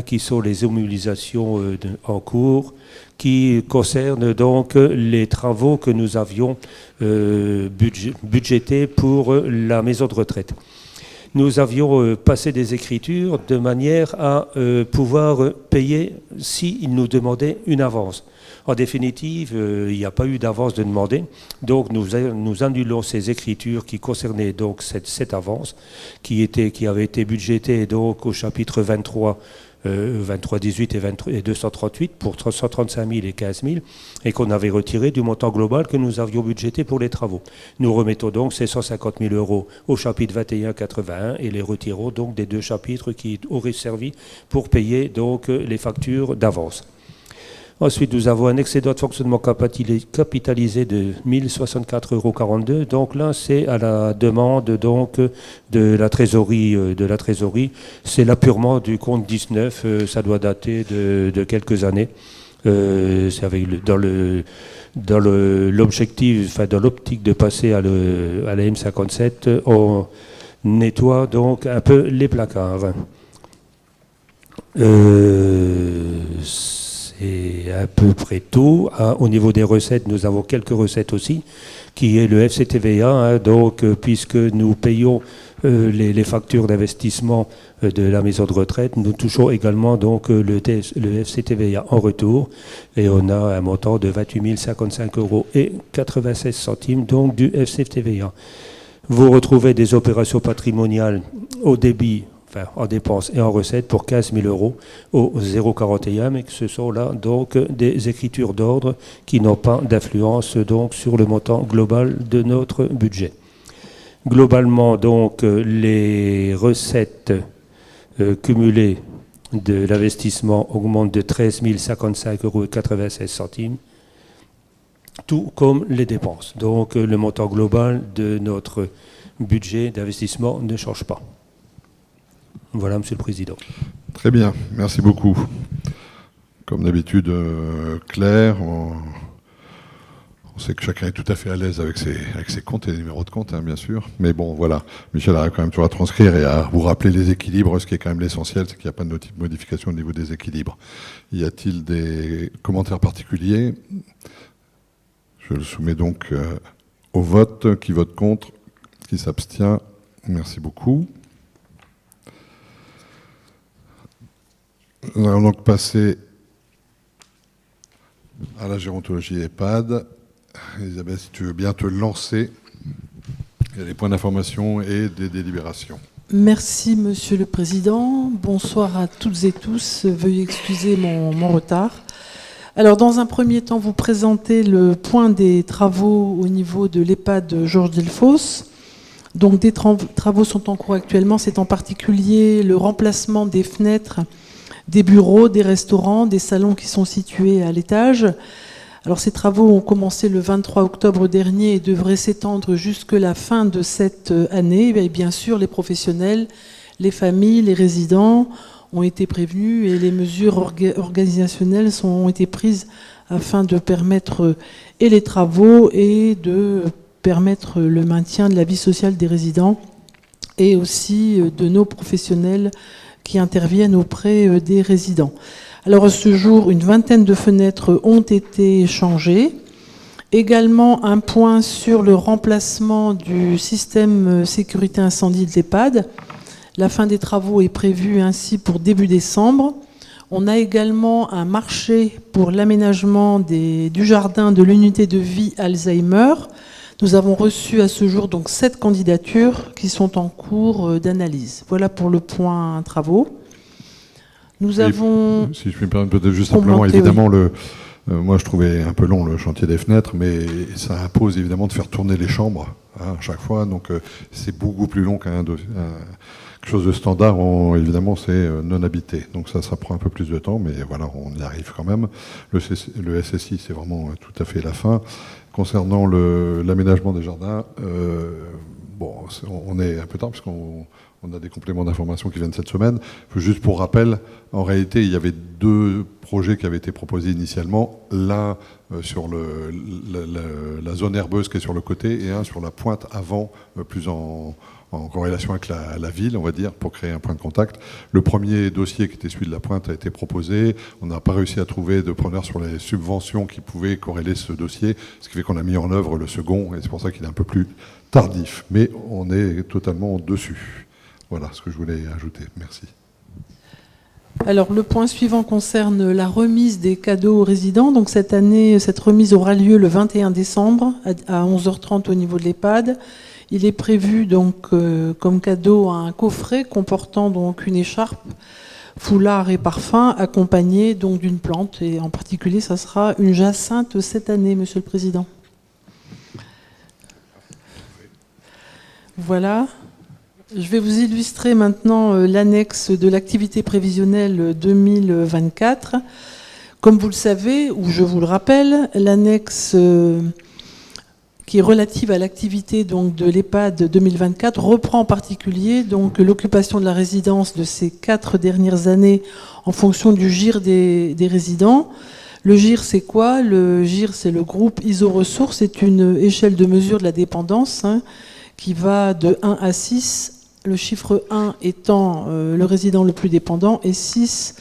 qui sont les immobilisations en cours, qui concernent donc les travaux que nous avions budgétés pour la maison de retraite. nous avions passé des écritures de manière à pouvoir payer s'ils nous demandaient une avance. En définitive, il n'y a pas eu d'avance de demander, donc nous annulons ces écritures qui concernaient donc cette avance qui avait été budgétée donc au chapitre 23, 23-18 et 238 pour 135 000 et 15 000 et qu'on avait retiré du montant global que nous avions budgété pour les travaux. Nous remettons donc ces 150 000 euros au chapitre 21-81 et les retirons donc des deux chapitres qui auraient servi pour payer donc les factures d'avance. Ensuite, nous avons un excédent de fonctionnement capitalisé de 1064,42 €. Donc là, c'est à la demande donc, de la trésorerie. C'est l'apurement du compte 19. Ça doit dater de quelques années. C'est dans l'objectif, enfin dans l'optique de passer à la M57, on nettoie donc un peu les placards. Et à peu près tout. Au niveau des recettes, nous avons quelques recettes aussi, qui est le FCTVA, donc puisque nous payons les factures d'investissement de la maison de retraite, nous touchons également donc le FCTVA en retour, et on a un montant de 28 055,96 € donc du FCTVA. Vous retrouvez des opérations patrimoniales au débit, enfin en dépenses et en recettes pour 15 000 € au 0,41, mais que ce sont là donc des écritures d'ordre qui n'ont pas d'influence donc sur le montant global de notre budget. Globalement donc les recettes cumulées de l'investissement augmentent de 13 055,96 €, tout comme les dépenses. Donc le montant global de notre budget d'investissement ne change pas. Voilà, Monsieur le Président. Très bien, merci beaucoup. Comme d'habitude, clair, on sait que chacun est tout à fait à l'aise avec ses comptes et les numéros de compte, bien sûr. Mais bon, voilà, Michel arrive quand même toujours à transcrire et à vous rappeler les équilibres. Ce qui est quand même l'essentiel, c'est qu'il n'y a pas de modification au niveau des équilibres. Y a-t-il des commentaires particuliers? Je le soumets donc au vote. Qui vote contre? Qui s'abstient? Merci beaucoup. Nous allons donc passer à la gérontologie EHPAD. Elisabeth, si tu veux bien te lancer, il y a des points d'information et des délibérations. Merci Monsieur le Président. Bonsoir à toutes et tous. Veuillez excuser mon retard. Alors, dans un premier temps, vous présentez le point des travaux au niveau de l'EHPAD Georges Delfosse. Donc, des travaux sont en cours actuellement. C'est en particulier le remplacement des fenêtres des bureaux, des restaurants, des salons qui sont situés à l'étage. Alors ces travaux ont commencé le 23 octobre dernier et devraient s'étendre jusque la fin de cette année. Et bien sûr, les professionnels, les familles, les résidents ont été prévenus et les mesures organisationnelles ont été prises afin de permettre et les travaux et de permettre le maintien de la vie sociale des résidents et aussi de nos professionnels qui interviennent auprès des résidents. Alors à ce jour, une vingtaine de fenêtres ont été changées. Également un point sur le remplacement du système sécurité incendie de l'EHPAD. La fin des travaux est prévue ainsi pour début décembre. On a également un marché pour l'aménagement du jardin de l'unité de vie Alzheimer. Nous avons reçu à ce jour donc 7 candidatures qui sont en cours d'analyse. Voilà pour le point travaux. Nous avons... Si je puis me permettre peut-être juste simplement, évidemment, oui. Moi je trouvais un peu long le chantier des fenêtres, mais ça impose évidemment de faire tourner les chambres à chaque fois, donc c'est beaucoup plus long quelque chose de standard, évidemment c'est non habité, donc ça prend un peu plus de temps, mais voilà, on y arrive quand même. Le SSI, c'est vraiment tout à fait la fin. Concernant l'aménagement des jardins, bon, on est un peu tard parce qu'on a des compléments d'information qui viennent cette semaine. Juste pour rappel, en réalité, il y avait 2 projets qui avaient été proposés initialement. L'un sur la zone herbeuse qui est sur le côté et un sur la pointe avant, plus en corrélation avec la ville, on va dire, pour créer un point de contact. Le premier dossier qui était celui de la pointe a été proposé. On n'a pas réussi à trouver de preneur sur les subventions qui pouvaient corréler ce dossier, ce qui fait qu'on a mis en œuvre le second, et c'est pour ça qu'il est un peu plus tardif. Mais on est totalement dessus. Voilà ce que je voulais ajouter. Merci. Alors, le point suivant concerne la remise des cadeaux aux résidents. Donc, cette année, cette remise aura lieu le 21 décembre à 11h30 au niveau de l'EHPAD. Il est prévu donc comme cadeau un coffret comportant donc une écharpe, foulard et parfum accompagné donc d'une plante. Et en particulier, ça sera une jacinthe cette année, Monsieur le Président. Voilà. Je vais vous illustrer maintenant l'annexe de l'activité prévisionnelle 2024. Comme vous le savez, ou je vous le rappelle, l'annexe qui est relative à l'activité donc de l'EHPAD 2024 reprend en particulier donc l'occupation de la résidence de ces 4 dernières années en fonction du GIR des résidents. Le GIR, c'est quoi? Le GIR, c'est le groupe ISO-ressources. C'est une échelle de mesure de la dépendance qui va de 1 à 6. Le chiffre 1 étant le résident le plus dépendant et 6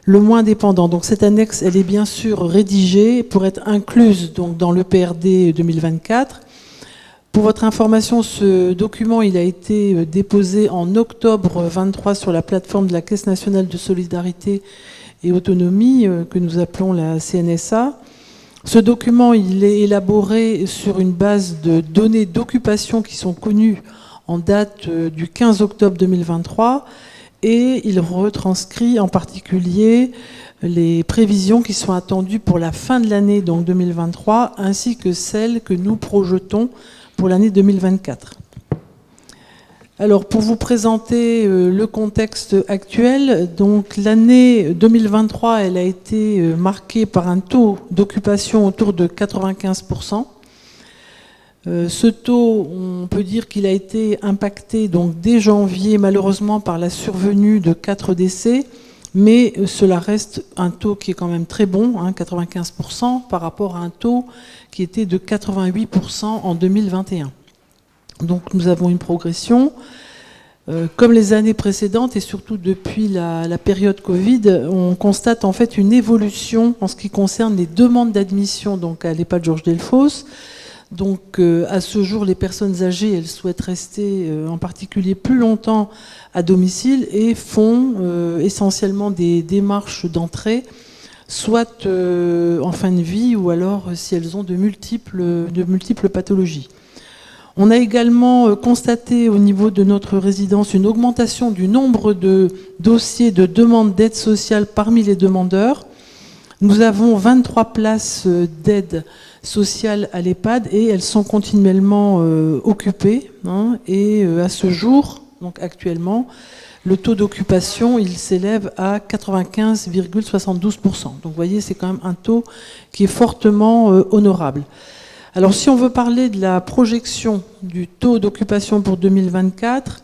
le moins dépendant. Donc cette annexe, elle est bien sûr rédigée pour être incluse donc, dans le PRD 2024. Pour votre information, ce document il a été déposé en octobre 23 sur la plateforme de la Caisse nationale de solidarité et autonomie que nous appelons la CNSA. Ce document il est élaboré sur une base de données d'occupation qui sont connues en date du 15 octobre 2023 et il retranscrit en particulier les prévisions qui sont attendues pour la fin de l'année donc 2023 ainsi que celles que nous projetons pour l'année 2024. Alors pour vous présenter le contexte actuel, donc l'année 2023 elle a été marquée par un taux d'occupation autour de 95%. Ce taux, on peut dire qu'il a été impacté donc dès janvier malheureusement par la survenue de 4 décès, mais cela reste un taux qui est quand même très bon, 95% par rapport à un taux qui était de 88% en 2021. Donc nous avons une progression. Comme les années précédentes et surtout depuis la période Covid, on constate en fait une évolution en ce qui concerne les demandes d'admission donc à l'EHPAD Georges Delfosse. Donc à ce jour, les personnes âgées, elles souhaitent rester en particulier plus longtemps à domicile et font essentiellement des démarches d'entrée, soit en fin de vie ou alors si elles ont de multiples pathologies. On a également constaté au niveau de notre résidence une augmentation du nombre de dossiers de demande d'aide sociale parmi les demandeurs. Nous avons 23 places d'aide sociale à l'EHPAD et elles sont continuellement occupées. Et à ce jour, donc actuellement, le taux d'occupation, il s'élève à 95,72%. Donc vous voyez, c'est quand même un taux qui est fortement honorable. Alors si on veut parler de la projection du taux d'occupation pour 2024,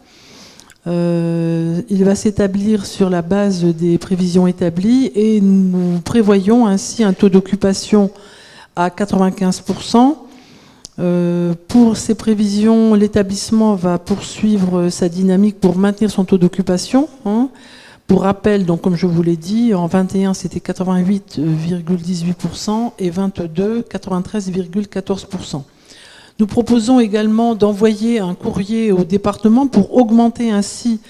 il va s'établir sur la base des prévisions établies et nous prévoyons ainsi un taux d'occupation à 95%. Pour ces prévisions, l'établissement va poursuivre sa dynamique pour maintenir son taux d'occupation. Pour rappel, donc comme je vous l'ai dit, en 21 c'était 88,18% et 22 93,14%. Nous proposons également d'envoyer un courrier au département pour augmenter ainsi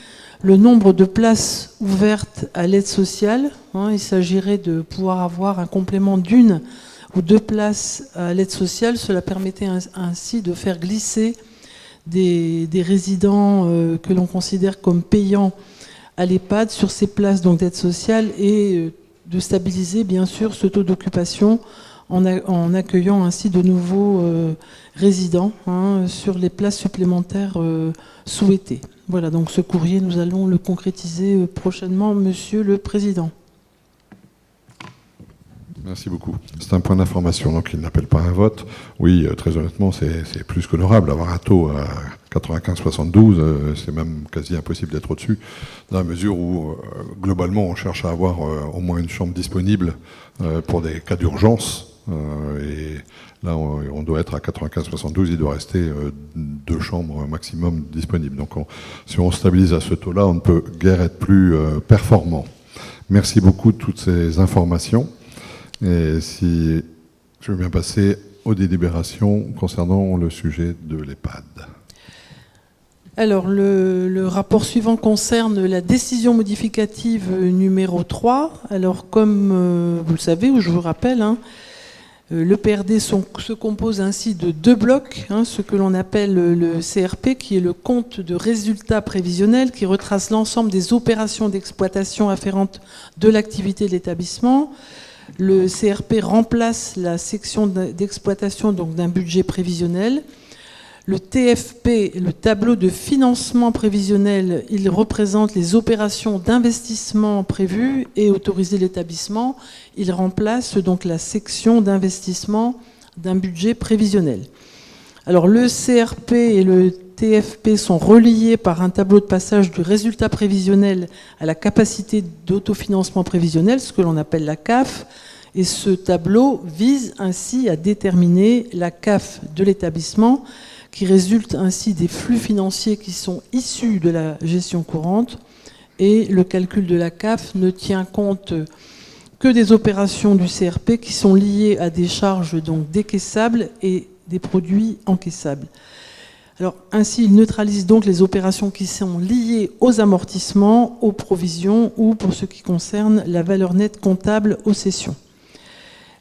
le nombre de places ouvertes à l'aide sociale. Il s'agirait de pouvoir avoir un complément d'1 ou 2 places à l'aide sociale. Cela permettait ainsi de faire glisser des résidents que l'on considère comme payants à l'EHPAD sur ces places d'aide sociale et de stabiliser bien sûr ce taux d'occupation en accueillant ainsi de nouveaux résidents sur les places supplémentaires souhaitées. Voilà, donc ce courrier, nous allons le concrétiser prochainement, Monsieur le Président. Merci beaucoup. C'est un point d'information, donc il n'appelle pas un vote. Oui, très honnêtement, c'est plus qu'honorable. Avoir un taux à 95,72, c'est même quasi impossible d'être au-dessus, dans la mesure où, globalement, on cherche à avoir au moins une chambre disponible pour des cas d'urgence. Et là, on doit être à 95,72, il doit rester 2 chambres maximum disponibles. Donc si on stabilise à ce taux-là, on ne peut guère être plus performant. Merci beaucoup de toutes ces informations. Et si je veux bien passer aux délibérations concernant le sujet de l'EHPAD. Alors, le rapport suivant concerne la décision modificative numéro 3. Alors, comme vous le savez, ou je vous rappelle, le PRD se compose ainsi de 2 blocs, ce que l'on appelle le CRP, qui est le compte de résultats prévisionnels, qui retrace l'ensemble des opérations d'exploitation afférentes de l'activité de l'établissement. Le CRP remplace la section d'exploitation d'un budget prévisionnel. Le TFP, le tableau de financement prévisionnel, il représente les opérations d'investissement prévues et autorisées de l'établissement. Il remplace donc la section d'investissement d'un budget prévisionnel. Alors le CRP et le TFP sont reliés par un tableau de passage du résultat prévisionnel à la capacité d'autofinancement prévisionnel, ce que l'on appelle la CAF. Et ce tableau vise ainsi à déterminer la CAF de l'établissement, qui résulte ainsi des flux financiers qui sont issus de la gestion courante. Et le calcul de la CAF ne tient compte que des opérations du CRP qui sont liées à des charges donc décaissables et des produits encaissables. Alors, ainsi, il neutralise donc les opérations qui sont liées aux amortissements, aux provisions ou, pour ce qui concerne la valeur nette comptable aux cessions.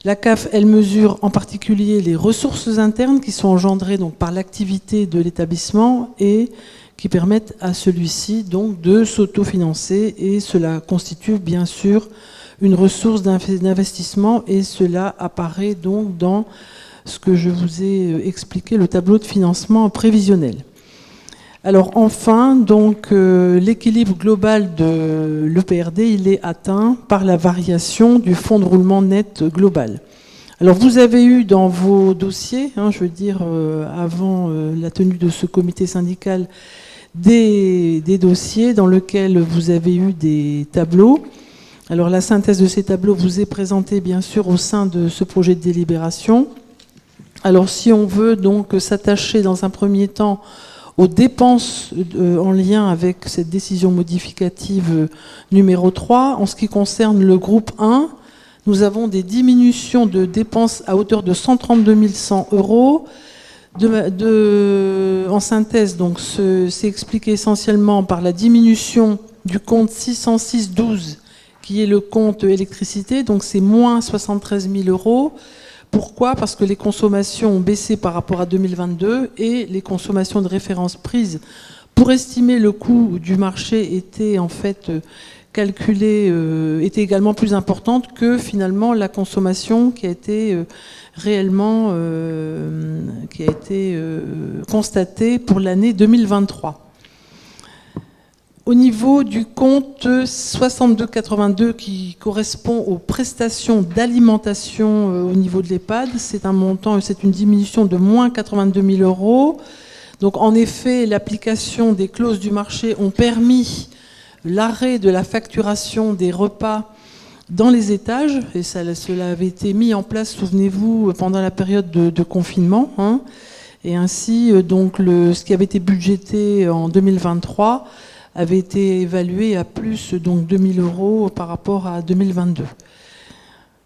La CAF, elle mesure en particulier les ressources internes qui sont engendrées donc par l'activité de l'établissement et qui permettent à celui-ci donc de s'autofinancer, et cela constitue bien sûr une ressource d'investissement, et cela apparaît donc dans ce que je vous ai expliqué, le tableau de financement prévisionnel. Alors enfin, donc l'équilibre global de l'EPRD, il est atteint par la variation du fonds de roulement net global. Alors vous avez eu dans vos dossiers, avant la tenue de ce comité syndical, des dossiers dans lesquels vous avez eu des tableaux. Alors la synthèse de ces tableaux vous est présentée bien sûr au sein de ce projet de délibération. Alors si on veut donc s'attacher dans un premier temps aux dépenses en lien avec cette décision modificative numéro 3. En ce qui concerne le groupe 1, nous avons des diminutions de dépenses à hauteur de 132 100 €. En synthèse, donc, c'est expliqué essentiellement par la diminution du compte 606-12, qui est le compte électricité, donc c'est moins 73 000 €. Pourquoi ? Parce que les consommations ont baissé par rapport à 2022 et les consommations de référence prises pour estimer le coût du marché étaient en fait calculées, étaient également plus importantes que finalement la consommation qui a été réellement constatée pour l'année 2023. Au niveau du compte 6282 qui correspond aux prestations d'alimentation au niveau de l'EHPAD, c'est un montant, c'est une diminution de moins 82 000 €. Donc en effet, l'application des clauses du marché ont permis l'arrêt de la facturation des repas dans les étages, et cela avait été mis en place, souvenez-vous, pendant la période de confinement. Et ainsi, donc, ce qui avait été budgété en 2023 avait été évalué à plus donc 2 000 € par rapport à 2022.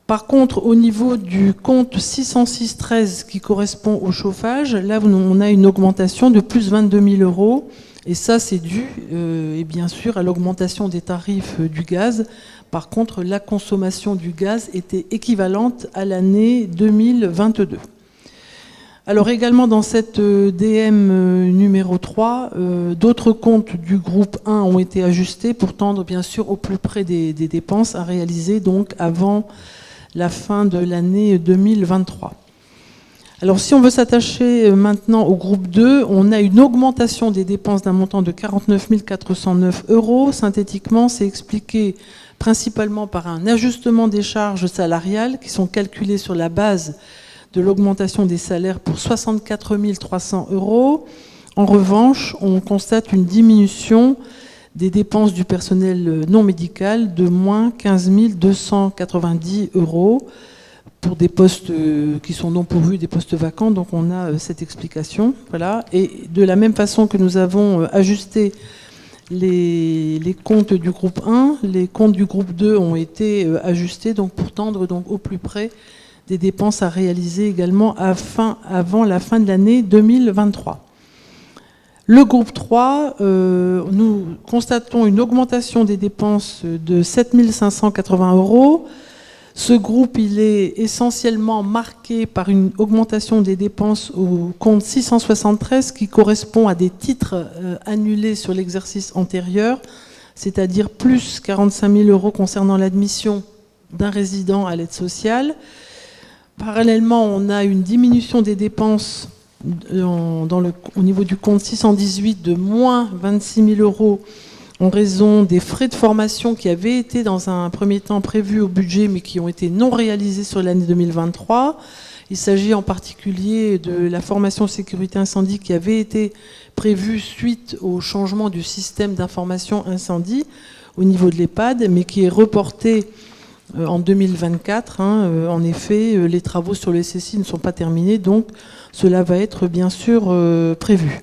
Par contre, au niveau du compte 606-13 qui correspond au chauffage, là on a une augmentation de plus 22 000 €, et ça c'est dû et bien sûr à l'augmentation des tarifs du gaz. Par contre, la consommation du gaz était équivalente à l'année 2022. Alors également dans cette DM numéro 3, d'autres comptes du groupe 1 ont été ajustés pour tendre bien sûr au plus près des dépenses à réaliser donc avant la fin de l'année 2023. Alors si on veut s'attacher maintenant au groupe 2, on a une augmentation des dépenses d'un montant de 49 409 €. Synthétiquement, c'est expliqué principalement par un ajustement des charges salariales qui sont calculées sur la base de l'augmentation des salaires pour 64 300 €. En revanche, on constate une diminution des dépenses du personnel non médical de moins 15 290 € pour des postes qui sont non pourvus, des postes vacants. Donc on a cette explication. Voilà. Et de la même façon que nous avons ajusté les comptes du groupe 1, les comptes du groupe 2 ont été ajustés donc, pour tendre donc, au plus près des dépenses à réaliser également avant la fin de l'année 2023. Le groupe 3, nous constatons une augmentation des dépenses de 7 580 €. Ce groupe, il est essentiellement marqué par une augmentation des dépenses au compte 673 qui correspond à des titres annulés sur l'exercice antérieur, c'est-à-dire plus 45 000 € concernant l'admission d'un résident à l'aide sociale. Parallèlement, on a une diminution des dépenses au niveau du compte 618 de moins 26 000 € en raison des frais de formation qui avaient été dans un premier temps prévus au budget mais qui ont été non réalisés sur l'année 2023. Il s'agit en particulier de la formation sécurité incendie qui avait été prévue suite au changement du système d'information incendie au niveau de l'EHPAD mais qui est reportée en 2024. En effet, les travaux sur le SSI ne sont pas terminés, donc cela va être bien sûr prévu.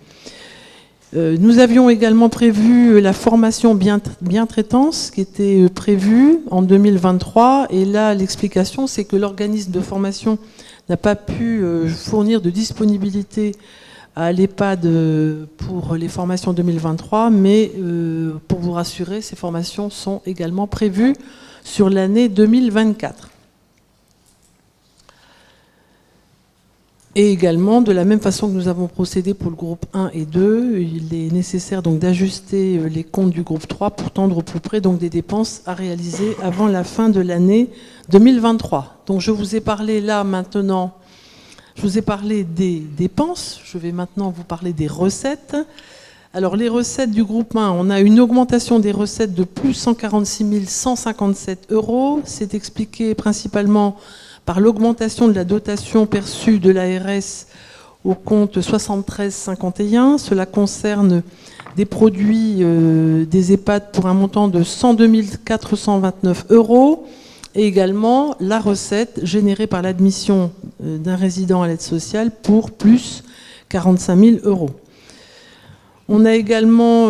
Nous avions également prévu la formation bien-traitance qui était prévue en 2023. Et là, l'explication, c'est que l'organisme de formation n'a pas pu fournir de disponibilité à l'EHPAD pour les formations 2023. Mais pour vous rassurer, ces formations sont également prévues sur l'année 2024. Et également, de la même façon que nous avons procédé pour le groupe 1 et 2, il est nécessaire donc d'ajuster les comptes du groupe 3 pour tendre au plus près donc des dépenses à réaliser avant la fin de l'année 2023. Donc je vous ai parlé là maintenant, je vous ai parlé des dépenses, je vais maintenant vous parler des recettes. Alors les recettes du groupe 1, on a une augmentation des recettes de plus 146 157 €. C'est expliqué principalement par l'augmentation de la dotation perçue de l'ARS au compte 7351. Cela concerne des produits des EHPAD pour un montant de 102 429 € et également la recette générée par l'admission d'un résident à l'aide sociale pour plus 45 000 €. On a également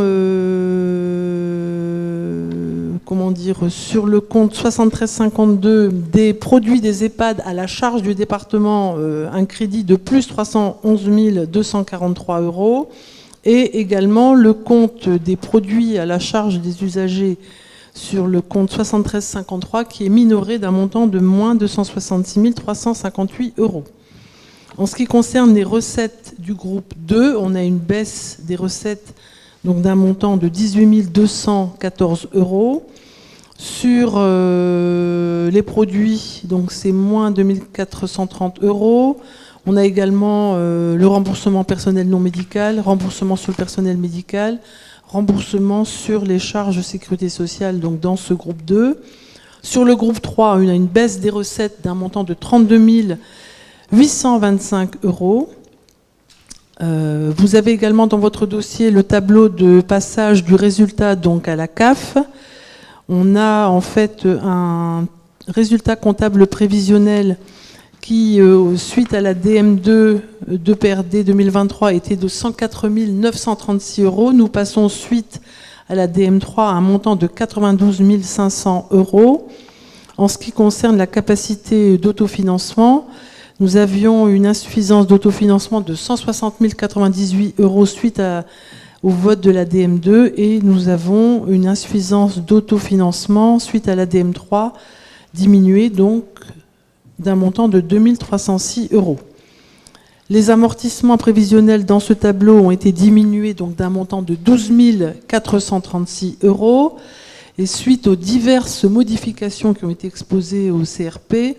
sur le compte 7352 des produits des EHPAD à la charge du département un crédit de plus 311 243 € et également le compte des produits à la charge des usagers sur le compte 7353 qui est minoré d'un montant de moins 266 358 €. En ce qui concerne les recettes du groupe 2, on a une baisse des recettes donc d'un montant de 18 214 €. Sur les produits, donc c'est moins 2 430 €. On a également le remboursement personnel non médical, remboursement sur le personnel médical, remboursement sur les charges de sécurité sociale donc dans ce groupe 2. Sur le groupe 3, on a une baisse des recettes d'un montant de 32 825 €. Vous avez également dans votre dossier le tableau de passage du résultat donc à la CAF. On a en fait un résultat comptable prévisionnel qui, suite à la DM2 de PRD 2023, était de 104 936 €. Nous passons suite à la DM3 à un montant de 92 500 €. En ce qui concerne la capacité d'autofinancement, nous avions une insuffisance d'autofinancement de 160 098 € suite au vote de la DM2 et nous avons une insuffisance d'autofinancement suite à la DM3 diminuée donc d'un montant de 2 306 €. Les amortissements prévisionnels dans ce tableau ont été diminués donc d'un montant de 12 436 € et suite aux diverses modifications qui ont été exposées au CRP,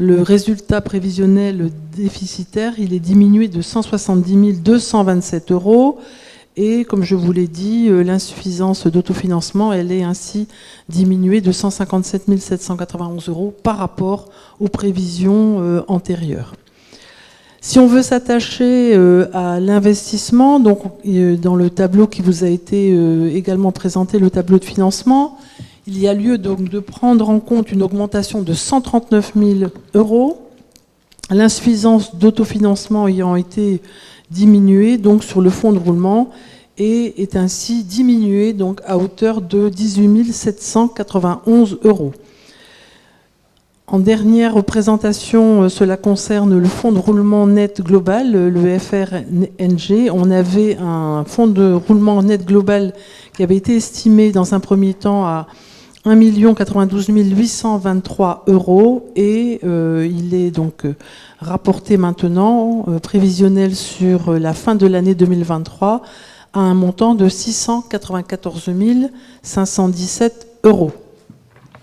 le résultat prévisionnel déficitaire, il est diminué de 170 227 € et comme je vous l'ai dit, l'insuffisance d'autofinancement, elle est ainsi diminuée de 157 791 € par rapport aux prévisions antérieures. Si on veut s'attacher à l'investissement, donc dans le tableau qui vous a été également présenté, le tableau de financement, il y a lieu donc de prendre en compte une augmentation de 139 000 €, l'insuffisance d'autofinancement ayant été diminuée donc sur le fonds de roulement et est ainsi diminuée donc à hauteur de 18 791 €. En dernière représentation, cela concerne le fonds de roulement net global, le FRNG. On avait un fonds de roulement net global qui avait été estimé dans un premier temps à 1 92 823 € et il est donc rapporté maintenant, prévisionnel sur la fin de l'année 2023, à un montant de 694 517 €.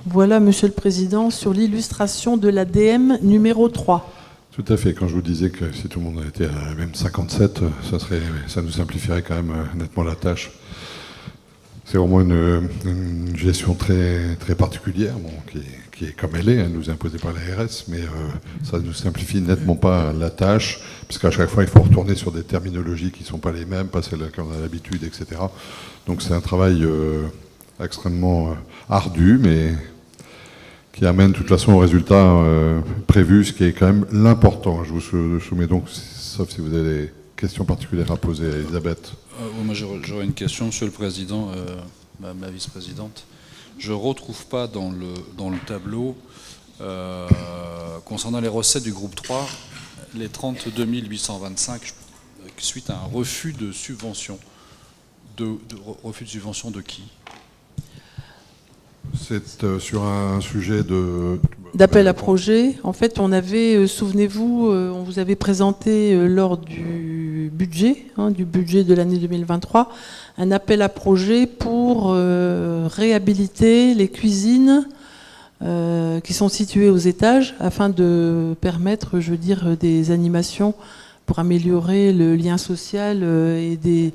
Voilà, Monsieur le Président, sur l'illustration de l'ADM numéro 3. Tout à fait. Quand je vous disais que si tout le monde était à la même 57, ça nous simplifierait quand même nettement la tâche. C'est vraiment une gestion très, très particulière, bon, qui est comme elle est, elle nous est imposée par l'ARS, mais ça ne nous simplifie nettement pas la tâche, puisqu'à chaque fois, il faut retourner sur des terminologies qui ne sont pas les mêmes, pas celles qu'on a l'habitude, etc. Donc c'est un travail extrêmement ardu, mais qui amène de toute façon au résultat prévu, ce qui est quand même l'important. Je vous soumets donc, sauf si vous avez des questions particulières à poser à Elisabeth. Moi j'aurais une question, Monsieur le Président, ma vice-présidente. Je ne retrouve pas dans le tableau, concernant les recettes du groupe 3, les 32 825 suite à un refus de subvention. Refus de subvention de qui ? C'est sur un sujet d'appel à projet. En fait, on avait, souvenez-vous, on vous avait présenté lors du budget de l'année 2023, un appel à projet pour réhabiliter les cuisines qui sont situées aux étages afin de permettre, je veux dire, des animations pour améliorer le lien social et des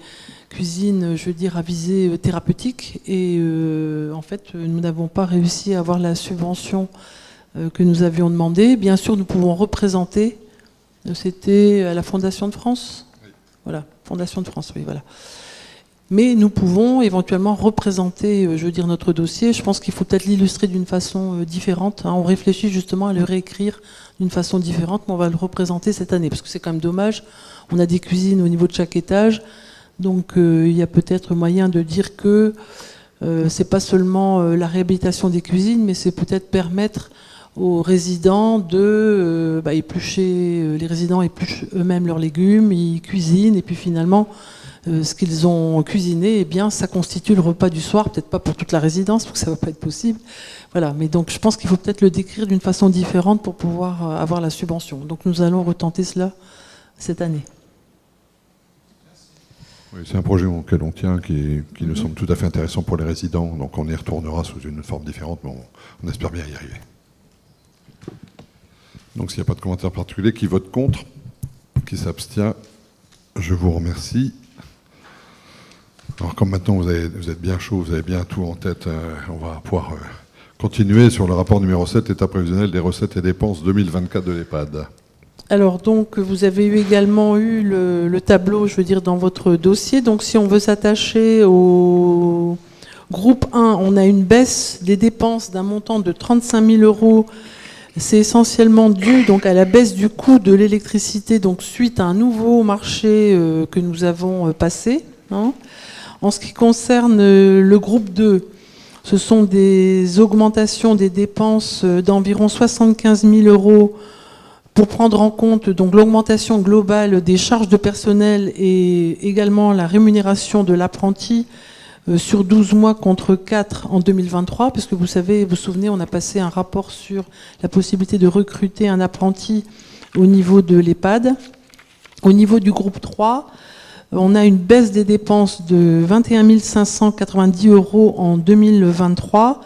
cuisine, je veux dire, à visée thérapeutique. Et en fait, nous n'avons pas réussi à avoir la subvention que nous avions demandée. Bien sûr, nous pouvons représenter. C'était à la Fondation de France. Oui. Voilà, Fondation de France, oui, voilà. Mais nous pouvons éventuellement représenter, je veux dire, notre dossier. Je pense qu'il faut peut-être l'illustrer d'une façon différente. On réfléchit justement à le réécrire d'une façon différente, mais on va le représenter cette année. Parce que c'est quand même dommage. On a des cuisines au niveau de chaque étage. Donc il y a peut-être moyen de dire que c'est pas seulement la réhabilitation des cuisines, mais c'est peut-être permettre aux résidents de éplucher, les résidents épluchent eux-mêmes leurs légumes, ils cuisinent, et puis finalement, ce qu'ils ont cuisiné, eh bien, ça constitue le repas du soir, peut-être pas pour toute la résidence, parce que ça va pas être possible. Voilà, mais donc je pense qu'il faut peut-être le décrire d'une façon différente pour pouvoir avoir la subvention. Donc nous allons retenter cela cette année. Oui, c'est un projet auquel on tient, qui nous semble tout à fait intéressant pour les résidents. Donc on y retournera sous une forme différente, mais on espère bien y arriver. Donc s'il n'y a pas de commentaire particulier, qui vote contre, qui s'abstient, je vous remercie. Alors comme maintenant vous êtes bien chaud, vous avez bien tout en tête, on va pouvoir continuer sur le rapport numéro 7, état prévisionnel des recettes et dépenses 2024 de l'EHPAD. Alors donc vous avez également eu le tableau, je veux dire, dans votre dossier. Donc si on veut s'attacher au groupe 1, on a une baisse des dépenses d'un montant de 35 000 €. C'est essentiellement dû donc à la baisse du coût de l'électricité, donc suite à un nouveau marché que nous avons passé. En ce qui concerne le groupe 2, ce sont des augmentations des dépenses d'environ 75 000 € pour prendre en compte donc l'augmentation globale des charges de personnel et également la rémunération de l'apprenti sur 12 mois contre 4 en 2023, parce que vous vous souvenez, on a passé un rapport sur la possibilité de recruter un apprenti au niveau de l'EHPAD. Au niveau du groupe 3, on a une baisse des dépenses de 21 590 € en 2023.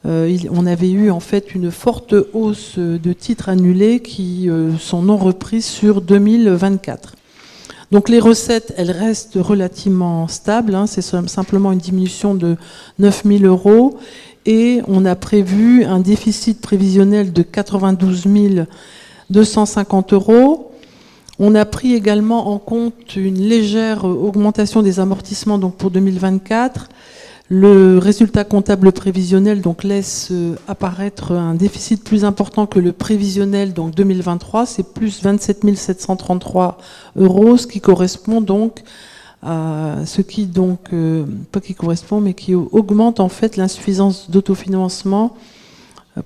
On avait eu en fait une forte hausse de titres annulés qui sont non repris sur 2024. Donc les recettes, elles restent relativement stables, c'est simplement une diminution de 9 000 € et on a prévu un déficit prévisionnel de 92 250 €. On a pris également en compte une légère augmentation des amortissements donc pour 2024. Le résultat comptable prévisionnel donc laisse apparaître un déficit plus important que le prévisionnel donc 2023, c'est plus 27 733 €, ce qui correspond donc à ce qui pas qui correspond mais qui augmente en fait l'insuffisance d'autofinancement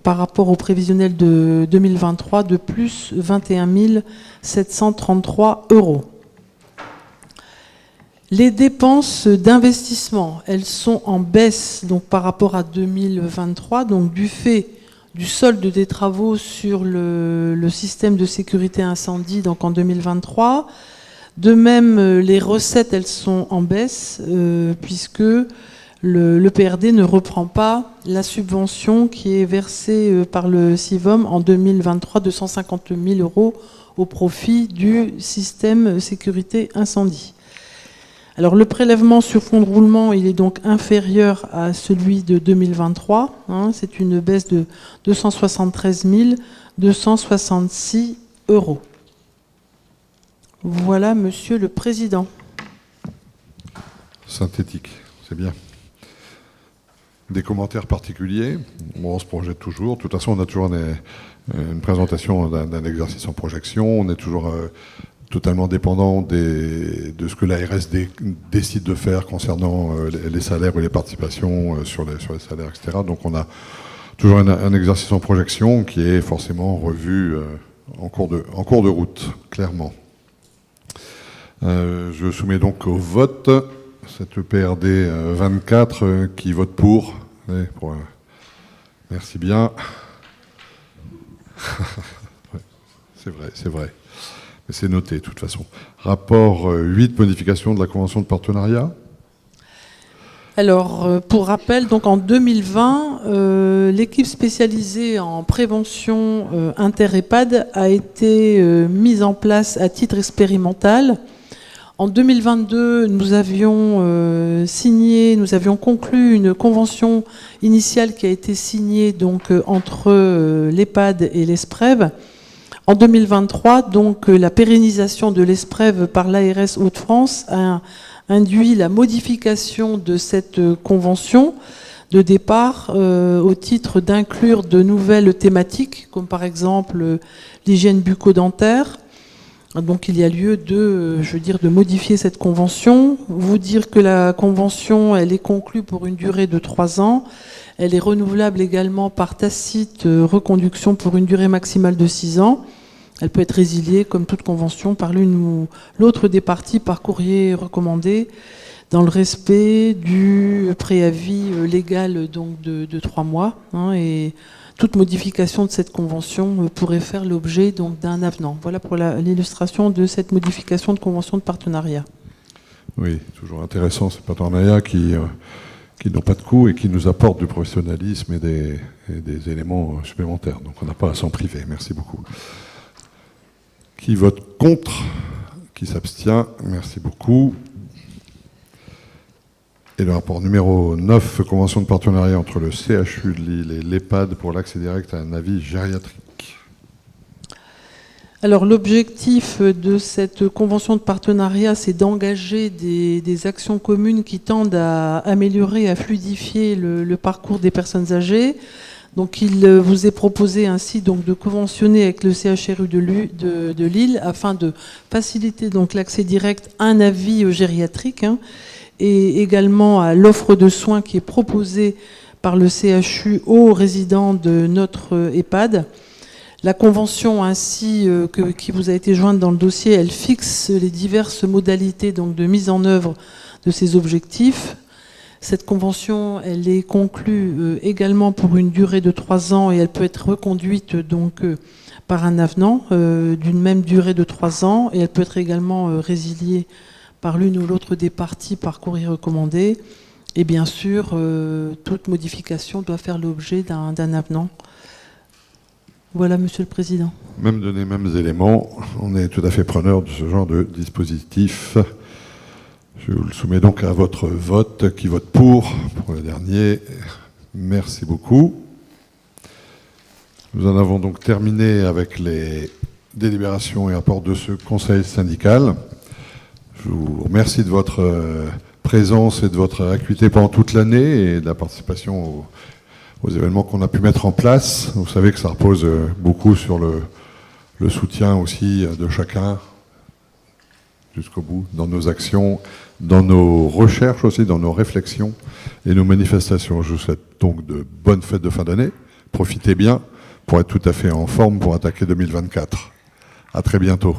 par rapport au prévisionnel de 2023 de plus 21 733 €. Les dépenses d'investissement, elles sont en baisse donc, par rapport à 2023, donc du fait du solde des travaux sur le système de sécurité incendie donc en 2023. De même, les recettes, elles sont en baisse puisque le PRD ne reprend pas la subvention qui est versée par le CIVOM en 2023 de 150 000 € au profit du système sécurité incendie. Alors le prélèvement sur fonds de roulement, il est donc inférieur à celui de 2023. C'est une baisse de 273 266 €. Voilà, Monsieur le Président. Synthétique, c'est bien. Des commentaires particuliers? On se projette toujours. De toute façon, on a toujours une présentation d'un exercice en projection. On est toujours totalement dépendant de ce que l'ARS décide de faire concernant les salaires ou les participations sur les salaires, etc. Donc on a toujours un exercice en projection qui est forcément revu en cours de route, clairement. Je soumets donc au vote cette PRD 24 qui vote pour. Merci bien. C'est vrai. Mais c'est noté, de toute façon. Rapport 8, modification de la convention de partenariat. Alors, pour rappel, donc en 2020, l'équipe spécialisée en prévention inter-EHPAD a été mise en place à titre expérimental. En 2022, nous avions conclu une convention initiale qui a été signée donc, entre l'EHPAD et l'ESPREV. En 2023, donc, la pérennisation de l'ESPREV par l'ARS Hauts-de-France a induit la modification de cette convention de départ au titre d'inclure de nouvelles thématiques, comme par exemple l'hygiène bucco-dentaire. Donc il y a lieu de modifier cette convention. Vous dire que la convention, elle est conclue pour une durée de 3 ans. Elle est renouvelable également par tacite reconduction pour une durée maximale de 6 ans. Elle peut être résiliée, comme toute convention, par l'une ou l'autre des parties par courrier recommandé, dans le respect du préavis légal donc de 3 mois. Et toute modification de cette convention pourrait faire l'objet donc d'un avenant. Voilà pour l'illustration de cette modification de convention de partenariat. Oui, toujours intéressant ces partenariats qui n'ont pas de coût et qui nous apportent du professionnalisme et des éléments supplémentaires. Donc on n'a pas à s'en priver. Merci beaucoup. Qui vote contre? Qui s'abstient? Merci beaucoup. Et le rapport numéro 9, convention de partenariat entre le CHU de Lille et l'EHPAD pour l'accès direct à un avis gériatrique. Alors l'objectif de cette convention de partenariat, c'est d'engager des actions communes qui tendent à améliorer, à fluidifier le parcours des personnes âgées. Donc il vous est proposé ainsi donc, de conventionner avec le CHRU de Lille afin de faciliter donc, l'accès direct à un avis gériatrique et également à l'offre de soins qui est proposée par le CHU aux résidents de notre EHPAD. La convention ainsi qui vous a été jointe dans le dossier, elle fixe les diverses modalités donc, de mise en œuvre de ces objectifs. Cette convention, elle est conclue également pour une durée de 3 ans et elle peut être reconduite donc, par un avenant d'une même durée de 3 ans et elle peut être également résiliée par l'une ou l'autre des parties par courrier recommandé. Et bien sûr, toute modification doit faire l'objet d'un avenant. Voilà, Monsieur le Président. Même données, mêmes éléments, on est tout à fait preneur de ce genre de dispositif. Je vous le soumets donc à votre vote. Qui vote pour le dernier? Merci beaucoup. Nous en avons donc terminé avec les délibérations et apports de ce conseil syndical. Je vous remercie de votre présence et de votre acuité pendant toute l'année et de la participation aux événements qu'on a pu mettre en place. Vous savez que ça repose beaucoup sur le soutien aussi de chacun jusqu'au bout, dans nos actions, dans nos recherches aussi, dans nos réflexions et nos manifestations. Je vous souhaite donc de bonnes fêtes de fin d'année, profitez bien pour être tout à fait en forme pour attaquer 2024. À très bientôt.